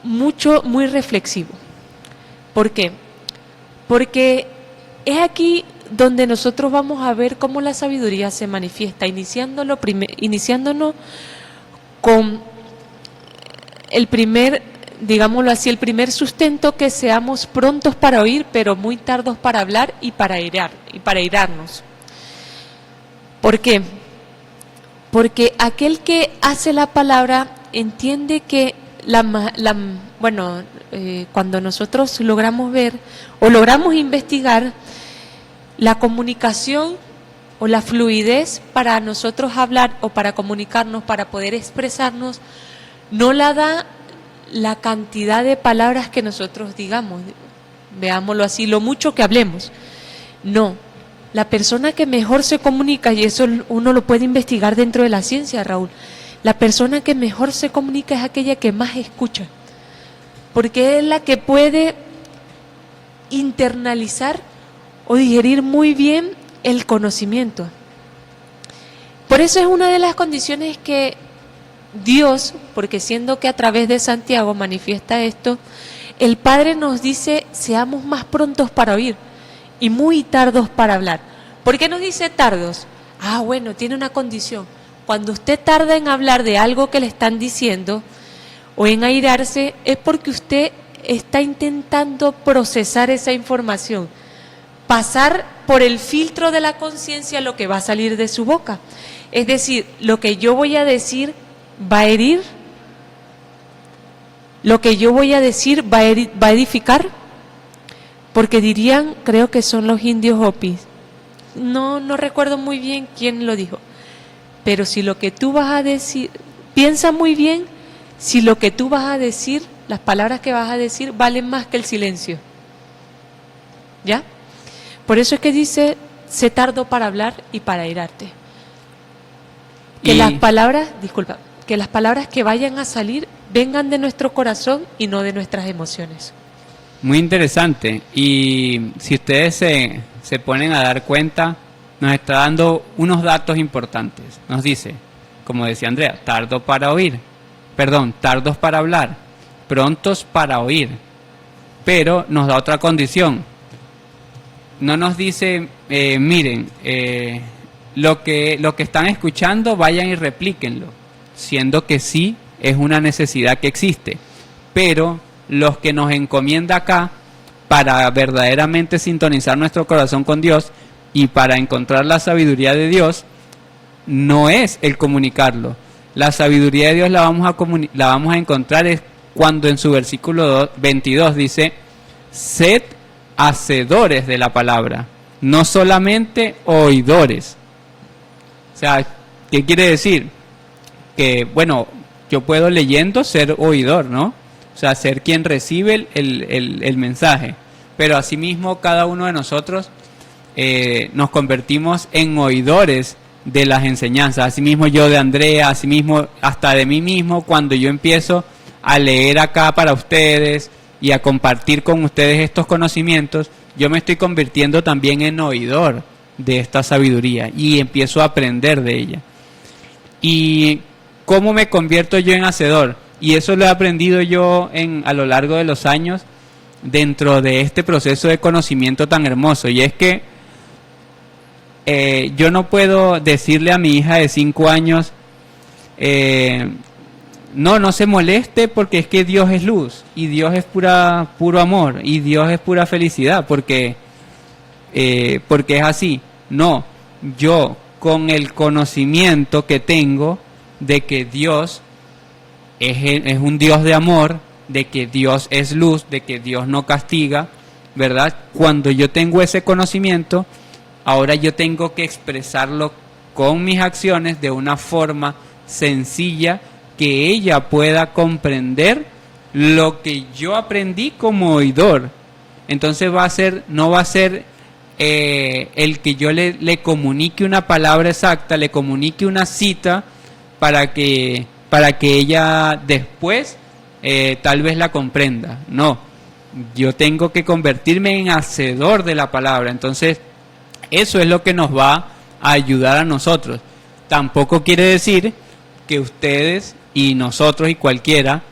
muy reflexivo. ¿Por qué? Porque es aquí donde nosotros vamos a ver cómo la sabiduría se manifiesta, iniciándonos con el primer, digámoslo así, el primer sustento, que seamos prontos para oír, pero muy tardos para hablar y para irarnos. ¿Por qué? Porque aquel que hace la palabra entiende que cuando nosotros logramos ver o logramos investigar la comunicación o la fluidez para nosotros hablar o para comunicarnos, para poder expresarnos, no la da la cantidad de palabras que nosotros digamos, veámoslo así, lo mucho que hablemos. No, la persona que mejor se comunica, y eso uno lo puede investigar dentro de la ciencia, Raúl, la persona que mejor se comunica es aquella que más escucha, porque es la que puede internalizar o digerir muy bien el conocimiento. Por eso es una de las condiciones que Dios, porque siendo que a través de Santiago manifiesta esto, el Padre nos dice, seamos más prontos para oír y muy tardos para hablar. ¿Por qué nos dice tardos? Bueno, tiene una condición. Cuando usted tarda en hablar de algo que le están diciendo o en airarse, es porque usted está intentando procesar esa información, pasar por el filtro de la conciencia lo que va a salir de su boca. Es decir, lo que yo voy a decir va a herir, lo que yo voy a decir va a edificar, porque dirían, creo que son los indios Hopis, no recuerdo muy bien quién lo dijo, pero si lo que tú vas a decir, piensa muy bien si lo que tú vas a decir, las palabras que vas a decir valen más que el silencio. ¿Ya? Por eso es que dice, sé tardo para hablar y para airarte. Que las palabras, que las palabras que vayan a salir vengan de nuestro corazón y no de nuestras emociones. Muy interesante. Y si ustedes se ponen a dar cuenta, nos está dando unos datos importantes. Nos dice, como decía Andrea, tardos para hablar, prontos para oír. Pero nos da otra condición. No nos dice, miren, lo que están escuchando, vayan y replíquenlo, siendo que sí es una necesidad que existe. Pero los que nos encomienda acá, para verdaderamente sintonizar nuestro corazón con Dios y para encontrar la sabiduría de Dios, no es el comunicarlo. La sabiduría de Dios la vamos a encontrar es cuando en su versículo 22 dice, sed hacedores de la palabra, no solamente oidores. O sea, ¿qué quiere decir? Que, bueno, yo puedo leyendo ser oidor, ¿no? O sea, ser quien recibe el mensaje. Pero asimismo cada uno de nosotros nos convertimos en oidores de las enseñanzas. Asimismo yo de Andrea, asimismo hasta de mí mismo, cuando yo empiezo a leer acá para ustedes y a compartir con ustedes estos conocimientos, yo me estoy convirtiendo también en oidor de esta sabiduría y empiezo a aprender de ella. ¿Y cómo me convierto yo en hacedor? Y eso lo he aprendido yo a lo largo de los años dentro de este proceso de conocimiento tan hermoso. Y es que yo no puedo decirle a mi hija de 5 años, no se moleste porque es que Dios es luz y Dios es puro amor y Dios es pura felicidad porque es así. No, yo con el conocimiento que tengo de que Dios es un Dios de amor, de que Dios es luz, de que Dios no castiga, ¿verdad? Cuando yo tengo ese conocimiento, ahora yo tengo que expresarlo con mis acciones de una forma sencilla que ella pueda comprender lo que yo aprendí como oidor. Entonces no va a ser el que yo le comunique una palabra exacta, le comunique una cita para que ella después tal vez la comprenda. No, yo tengo que convertirme en hacedor de la palabra. Entonces eso es lo que nos va a ayudar a nosotros. Tampoco quiere decir que ustedes y nosotros y cualquiera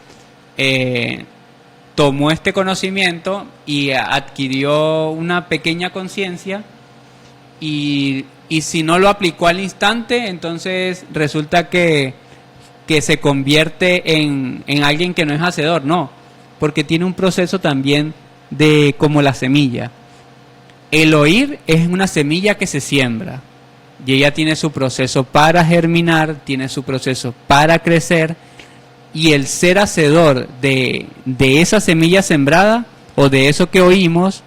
tomó este conocimiento y adquirió una pequeña conciencia y si no lo aplicó al instante, entonces resulta que se convierte en alguien que no es hacedor. No, porque tiene un proceso también de como la semilla. El oír es una semilla que se siembra y ella tiene su proceso para germinar, tiene su proceso para crecer y el ser hacedor de esa semilla sembrada o de eso que oímos,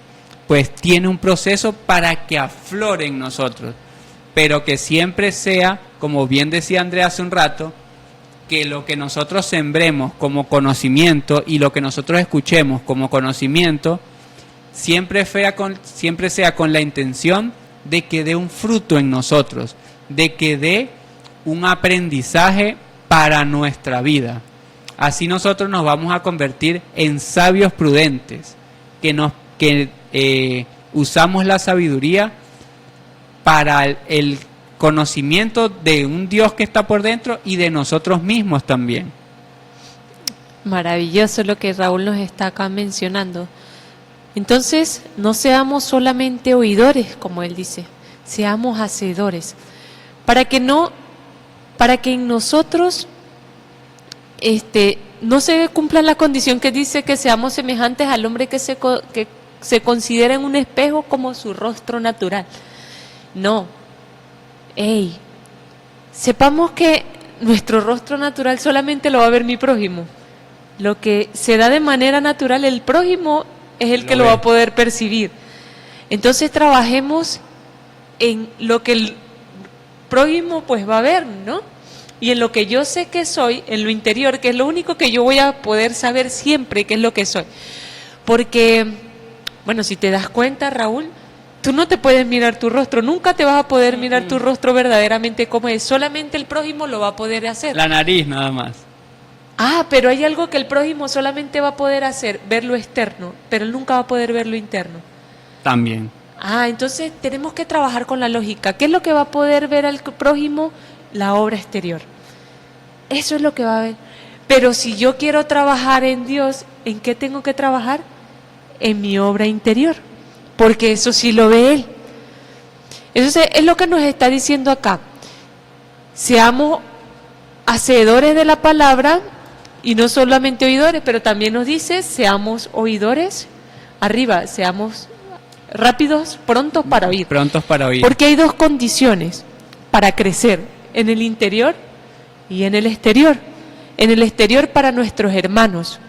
pues tiene un proceso para que aflore en nosotros, pero que siempre sea, como bien decía Andrea hace un rato, que lo que nosotros sembremos como conocimiento y lo que nosotros escuchemos como conocimiento siempre sea con la intención de que dé un fruto en nosotros, de que dé un aprendizaje para nuestra vida. Así nosotros nos vamos a convertir en sabios prudentes, que usamos la sabiduría para el conocimiento de un Dios que está por dentro y de nosotros mismos también. Maravilloso lo que Raúl nos está acá mencionando. Entonces, no seamos solamente oidores, como él dice, seamos hacedores, para que en nosotros no se cumpla la condición que dice que seamos semejantes al hombre que se considera en un espejo como su rostro natural. No. Sepamos que nuestro rostro natural solamente lo va a ver mi prójimo. Lo que se da de manera natural, el prójimo es el que lo va a poder percibir. Entonces trabajemos en lo que el prójimo pues va a ver, ¿no? Y en lo que yo sé que soy, en lo interior, que es lo único que yo voy a poder saber siempre qué es lo que soy. Porque, bueno, si te das cuenta, Raúl, tú no te puedes mirar tu rostro, nunca te vas a poder mirar tu rostro verdaderamente como es, solamente el prójimo lo va a poder hacer. La nariz nada más. Pero hay algo que el prójimo solamente va a poder hacer, ver lo externo, pero él nunca va a poder ver lo interno. También. Entonces tenemos que trabajar con la lógica. ¿Qué es lo que va a poder ver al prójimo? La obra exterior. Eso es lo que va a ver. Pero si yo quiero trabajar en Dios, ¿en qué tengo que trabajar? En mi obra interior, porque eso sí lo ve Él. Eso es lo que nos está diciendo acá. Seamos hacedores de la palabra y no solamente oidores, pero también nos dice, seamos oidores, arriba, seamos rápidos, prontos para oír. Prontos para oír. Porque hay dos condiciones para crecer, en el interior y en el exterior. En el exterior para nuestros hermanos,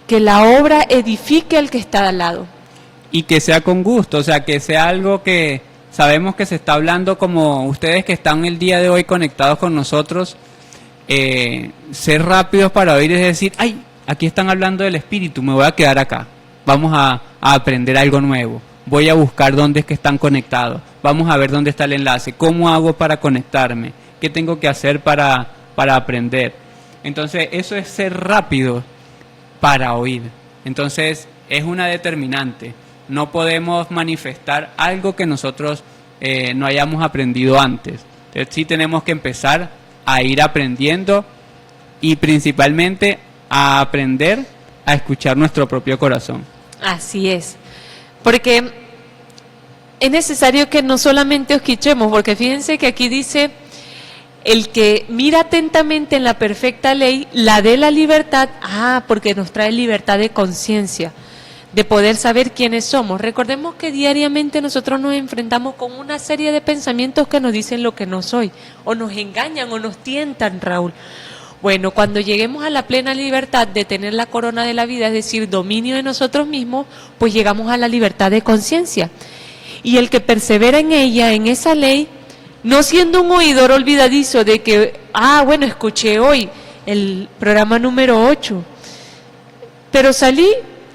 que la obra edifique al que está al lado. Y que sea con gusto, o sea, que sea algo que sabemos que se está hablando, como ustedes que están el día de hoy conectados con nosotros, ser rápidos para oír, es decir, aquí están hablando del Espíritu, me voy a quedar acá, vamos a aprender algo nuevo, voy a buscar dónde es que están conectados, vamos a ver dónde está el enlace, cómo hago para conectarme, qué tengo que hacer para aprender. Entonces eso es ser rápido para oír. Entonces es una determinante. No podemos manifestar algo que nosotros no hayamos aprendido antes. Entonces sí tenemos que empezar a ir aprendiendo y principalmente a aprender a escuchar nuestro propio corazón. Así es. Porque es necesario que no solamente escuchemos, porque fíjense que aquí dice, el que mira atentamente en la perfecta ley, la de la libertad, porque nos trae libertad de conciencia, de poder saber quiénes somos. Recordemos que diariamente nosotros nos enfrentamos con una serie de pensamientos que nos dicen lo que no soy, o nos engañan o nos tientan, Raúl. Bueno, cuando lleguemos a la plena libertad de tener la corona de la vida, es decir, dominio de nosotros mismos, pues llegamos a la libertad de conciencia. Y el que persevera en ella, en esa ley, no siendo un oidor olvidadizo de que, escuché hoy el programa número 8, pero salí,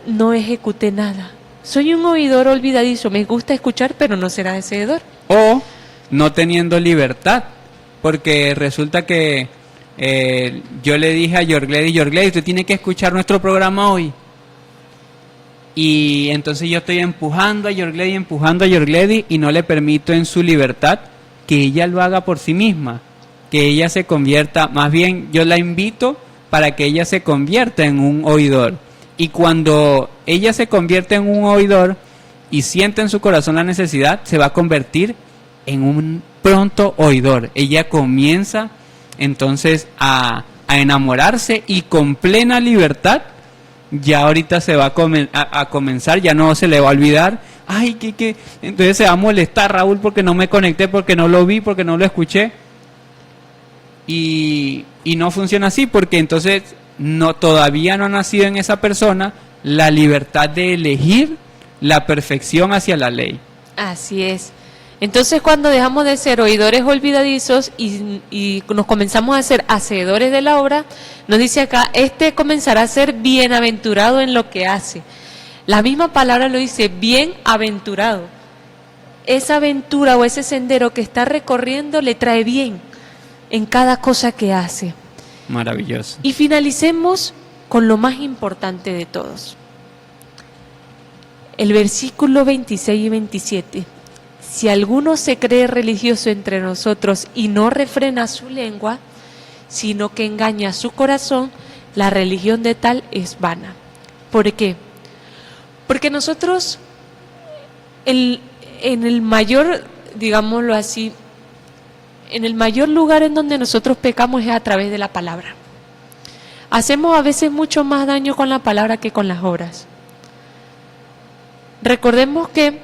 no ejecuté nada. Soy un oidor olvidadizo, me gusta escuchar, pero no será hacedor. O no teniendo libertad, porque resulta que yo le dije a Yorgledi, usted tiene que escuchar nuestro programa hoy. Y entonces yo estoy empujando a Yorgledi y no le permito en su libertad que ella lo haga por sí misma, que ella se convierta, más bien yo la invito para que ella se convierta en un oidor. Y cuando ella se convierte en un oidor y siente en su corazón la necesidad, se va a convertir en un pronto oidor. Ella comienza entonces a enamorarse y con plena libertad, ya ahorita se va a comenzar, ya no se le va a olvidar, que entonces se va a molestar Raúl porque no me conecté, porque no lo vi, porque no lo escuché. Y no funciona así, porque entonces todavía no ha nacido en esa persona la libertad de elegir la perfección hacia la ley. Así es. Entonces, cuando dejamos de ser oidores olvidadizos y nos comenzamos a ser hacedores de la obra, nos dice acá, comenzará a ser bienaventurado en lo que hace. La misma palabra lo dice, bienaventurado. Esa aventura o ese sendero que está recorriendo le trae bien en cada cosa que hace. Maravilloso. Y finalicemos con lo más importante de todos. El versículo 26 y 27. Si alguno se cree religioso entre nosotros y no refrena su lengua, sino que engaña su corazón, la religión de tal es vana. ¿Por qué? Porque nosotros, en el mayor, digámoslo así, en el mayor lugar en donde nosotros pecamos es a través de la palabra. Hacemos a veces mucho más daño con la palabra que con las obras. Recordemos que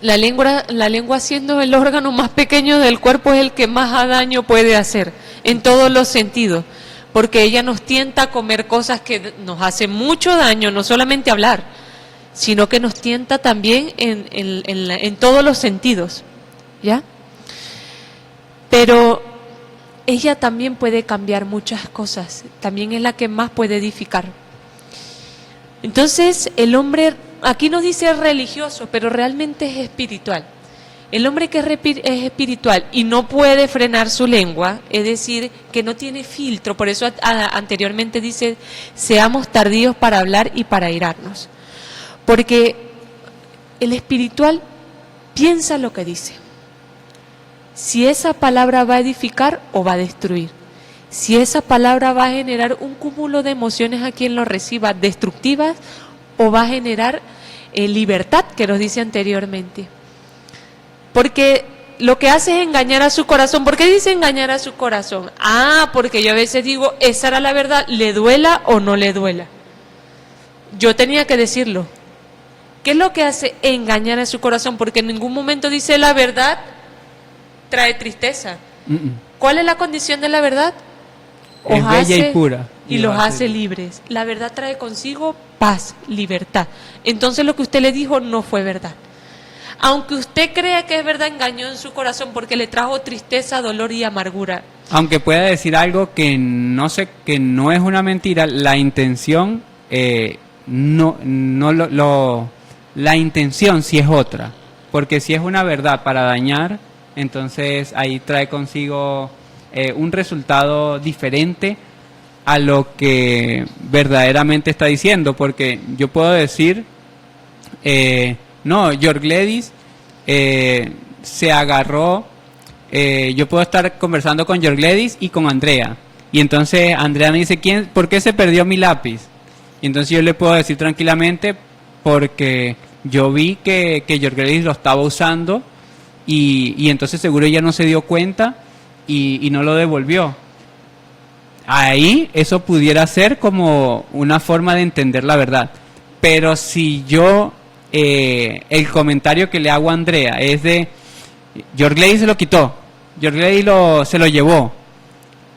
la lengua siendo el órgano más pequeño del cuerpo es el que más daño puede hacer, en todos los sentidos, porque ella nos tienta a comer cosas que nos hacen mucho daño, no solamente hablar, sino que nos tienta también en todos los sentidos, ¿ya? Pero ella también puede cambiar muchas cosas, también es la que más puede edificar. Entonces, el hombre, aquí nos dice religioso, pero realmente es espiritual. El hombre que es espiritual y no puede frenar su lengua, es decir, que no tiene filtro, por eso anteriormente dice, seamos tardíos para hablar y para airarnos. Porque el espiritual piensa lo que dice. Si esa palabra va a edificar o va a destruir. Si esa palabra va a generar un cúmulo de emociones a quien lo reciba, destructivas, o va a generar libertad, que nos dice anteriormente. Porque lo que hace es engañar a su corazón. ¿Por qué dice engañar a su corazón? Porque yo a veces digo, esa era la verdad, le duela o no le duela. Yo tenía que decirlo. ¿Qué es lo que hace engañar a su corazón? Porque en ningún momento dice la verdad trae tristeza. ¿Cuál es la condición de la verdad? Es bella y pura. Y los hace libres. La verdad trae consigo paz, libertad. Entonces lo que usted le dijo no fue verdad. Aunque usted crea que es verdad, engañó en su corazón porque le trajo tristeza, dolor y amargura. Aunque pueda decir algo que no es una mentira, la intención la intención sí es otra. Porque si es una verdad para dañar, entonces ahí trae consigo un resultado diferente a lo que verdaderamente está diciendo, porque yo puedo decir, no, Yorgledis se agarró, yo puedo estar conversando con Yorgledis y con Andrea, y entonces Andrea me dice, ¿por qué se perdió mi lápiz? Y entonces yo le puedo decir tranquilamente, porque yo vi que Yorgledis lo estaba usando, y entonces seguro ella no se dio cuenta y no lo devolvió. Ahí eso pudiera ser como una forma de entender la verdad. Pero si yo, el comentario que le hago a Andrea es de, Yorgledis se lo quitó, Yorgledis se lo llevó,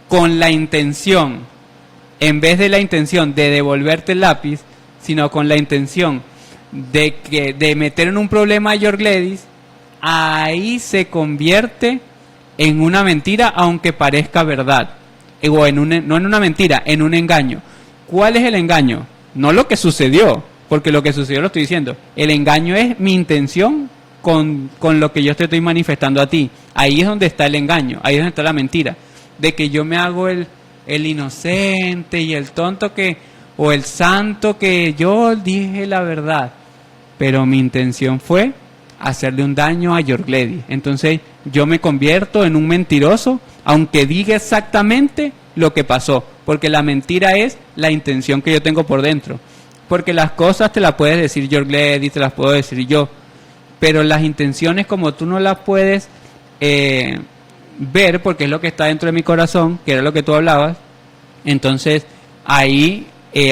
con la intención, en vez de la intención de devolverte el lápiz, sino con la intención de meter en un problema a Yorgledis, ahí se convierte en una mentira, aunque parezca verdad. O no en una mentira, en un engaño. ¿Cuál es el engaño? No lo que sucedió, porque lo que sucedió lo estoy diciendo. El engaño es mi intención con lo que yo te estoy manifestando a ti. Ahí es donde está el engaño, ahí es donde está la mentira. De que yo me hago el inocente y el tonto o el santo que yo dije la verdad. Pero mi intención fue hacerle un daño a Yorgledis. Entonces yo me convierto en un mentiroso, aunque diga exactamente lo que pasó, porque la mentira es la intención que yo tengo por dentro. Porque las cosas te las puedes decir Yorgledis, te las puedo decir yo, pero las intenciones, como tú no las puedes ver, porque es lo que está dentro de mi corazón, que era lo que tú hablabas, entonces ahí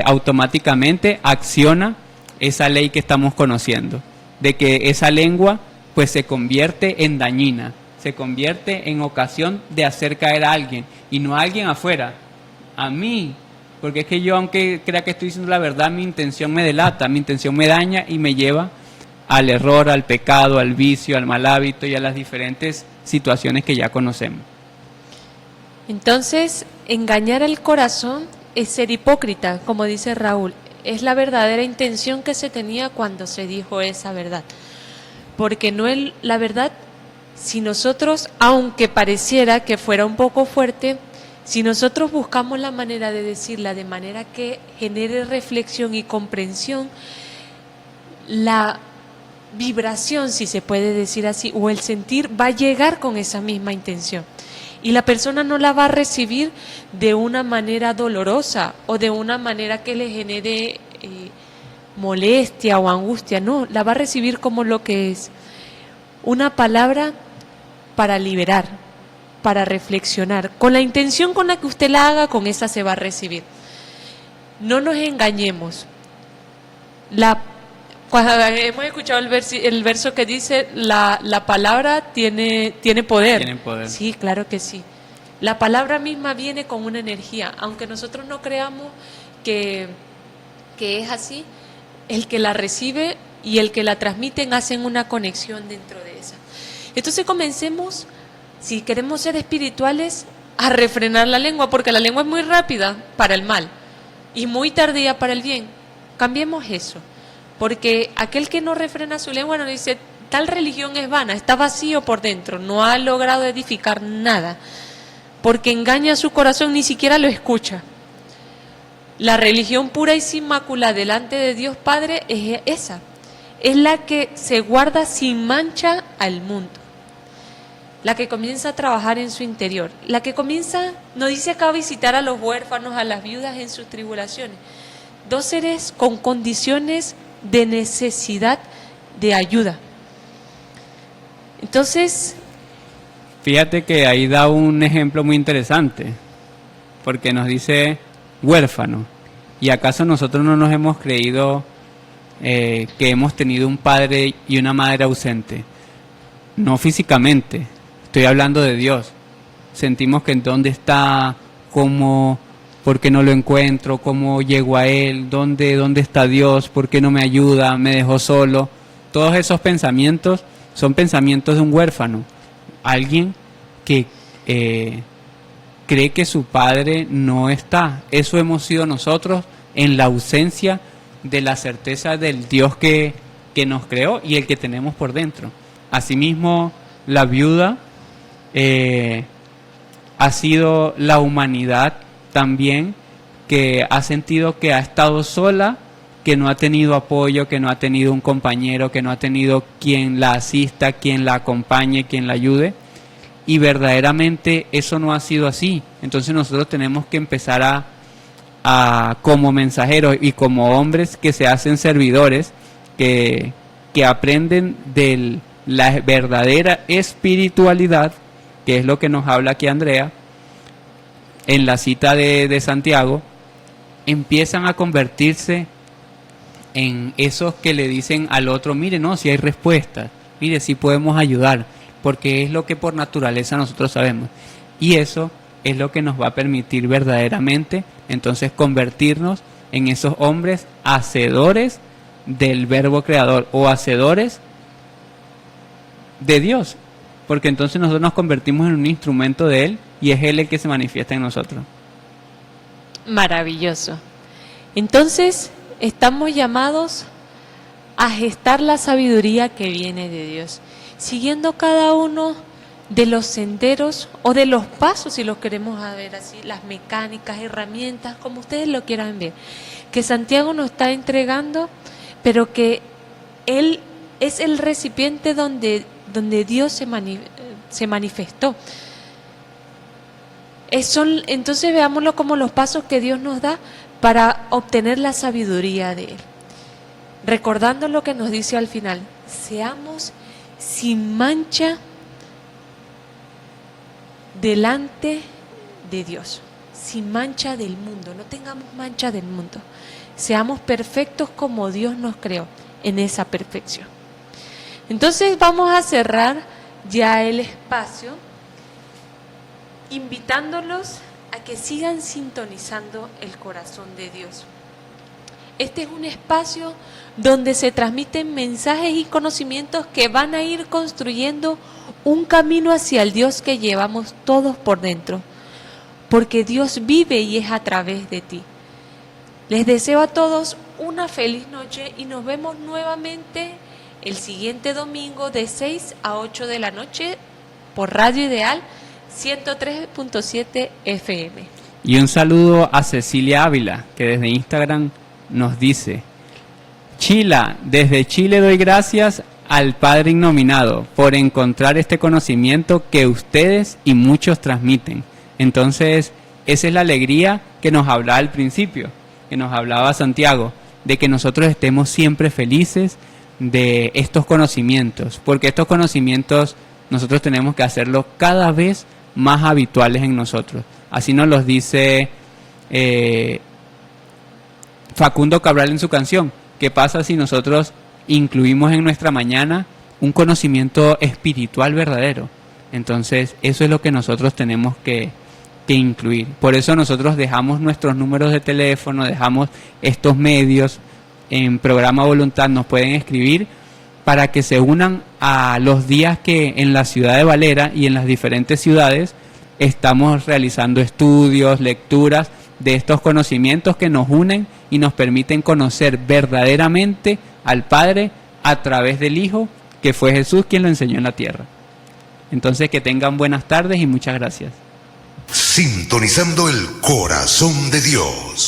automáticamente acciona esa ley que estamos conociendo, de que esa lengua pues se convierte en dañina, se convierte en ocasión de hacer caer a alguien, y no a alguien afuera, a mí, Porque es que yo, aunque crea que estoy diciendo la verdad, mi intención me delata, mi intención me daña y me lleva al error, al pecado, al vicio, al mal hábito y a las diferentes situaciones que ya conocemos. Entonces, engañar al corazón es ser hipócrita, como dice Raúl. Es la verdadera intención que se tenía cuando se dijo esa verdad. Porque no es la verdad, si nosotros, aunque pareciera que fuera un poco fuerte, si nosotros buscamos la manera de decirla de manera que genere reflexión y comprensión, la vibración, si se puede decir así, o el sentir va a llegar con esa misma intención. Y la persona no la va a recibir de una manera dolorosa o de una manera que le genere molestia o angustia, no, la va a recibir como lo que es, una palabra para liberar, para reflexionar, con la intención con la que usted la haga, con esa se va a recibir. No nos engañemos. Hemos escuchado el verso que dice, la palabra tiene poder. Tiene poder. Sí, claro que sí. La palabra misma viene con una energía, aunque nosotros no creamos que es así, el que la recibe y el que la transmiten hacen una conexión dentro de esa. Entonces comencemos, si queremos ser espirituales, a refrenar la lengua, porque la lengua es muy rápida para el mal y muy tardía para el bien. Cambiemos eso, porque aquel que no refrena su lengua nos dice, tal religión es vana, está vacío por dentro, no ha logrado edificar nada, porque engaña su corazón, ni siquiera lo escucha. La religión pura y sin mácula delante de Dios Padre es esa, es la que se guarda sin mancha al mundo, la que comienza a trabajar en su interior, la que comienza, nos dice acá, a visitar a los huérfanos, a las viudas en sus tribulaciones, 2 seres con condiciones de necesidad de ayuda. Entonces, Fíjate que ahí da un ejemplo muy interesante, porque nos dice huérfano. ¿Y acaso nosotros no nos hemos creído que hemos tenido un padre y una madre ausente? No físicamente, estoy hablando de Dios. Sentimos que en dónde está, cómo, por qué no lo encuentro, cómo llego a Él, dónde está Dios, por qué no me ayuda, me dejó solo. Todos esos pensamientos son pensamientos de un huérfano. Alguien que cree que su padre no está. Eso hemos sido nosotros en la ausencia de la certeza del Dios que nos creó y el que tenemos por dentro. Asimismo, la viuda ha sido la humanidad también que ha sentido que ha estado sola, que no ha tenido apoyo, que no ha tenido un compañero, que no ha tenido quien la asista, quien la acompañe, quien la ayude. Y verdaderamente eso no ha sido así. Entonces nosotros tenemos que empezar a como mensajeros y como hombres que se hacen servidores, que aprenden de la verdadera espiritualidad, que es lo que nos habla aquí Andrea, en la cita de Santiago, empiezan a convertirse en esos que le dicen al otro, mire, no, si hay respuestas, mire, si podemos ayudar, porque es lo que por naturaleza nosotros sabemos. Y eso es lo que nos va a permitir verdaderamente, entonces, convertirnos en esos hombres hacedores del verbo creador o hacedores de Dios, porque entonces nosotros nos convertimos en un instrumento de Él y es Él el que se manifiesta en nosotros. maravilloso. Entonces, estamos llamados a gestar la sabiduría que viene de Dios, siguiendo cada uno de los senderos o de los pasos, si los queremos ver así, las mecánicas, herramientas, como ustedes lo quieran ver, que Santiago nos está entregando, pero que Él es el recipiente donde Dios se manifestó. Entonces veámoslo como los pasos que Dios nos da para obtener la sabiduría de Él. Recordando lo que nos dice al final, seamos sin mancha delante de Dios, sin mancha del mundo, no tengamos mancha del mundo, seamos perfectos como Dios nos creó, en esa perfección. Entonces vamos a cerrar ya el espacio, invitándolos a que sigan sintonizando el corazón de Dios. Este es un espacio donde se transmiten mensajes y conocimientos que van a ir construyendo un camino hacia el Dios que llevamos todos por dentro, porque Dios vive y es a través de ti. Les deseo a todos una feliz noche y nos vemos nuevamente el siguiente domingo de 6 a 8 de la noche por Radio Ideal 103.7 FM. Y un saludo a Cecilia Ávila, que desde Instagram nos dice: Chila, desde Chile doy gracias al Padre Innominado por encontrar este conocimiento que ustedes y muchos transmiten. Entonces, esa es la alegría que nos hablaba al principio, que nos hablaba Santiago, de que nosotros estemos siempre felices de estos conocimientos, porque estos conocimientos nosotros tenemos que hacerlos cada vez más habituales en nosotros. Así nos los dice Facundo Cabral en su canción. ¿Qué pasa si nosotros incluimos en nuestra mañana un conocimiento espiritual verdadero? Entonces, eso es lo que nosotros tenemos que incluir. Por eso nosotros dejamos nuestros números de teléfono, dejamos estos medios. En Programa Voluntad nos pueden escribir para que se unan a los días que en la ciudad de Valera y en las diferentes ciudades estamos realizando estudios, lecturas de estos conocimientos que nos unen y nos permiten conocer verdaderamente al Padre a través del Hijo, que fue Jesús quien lo enseñó en la tierra. Entonces, que tengan buenas tardes y muchas gracias. Sintonizando el corazón de Dios.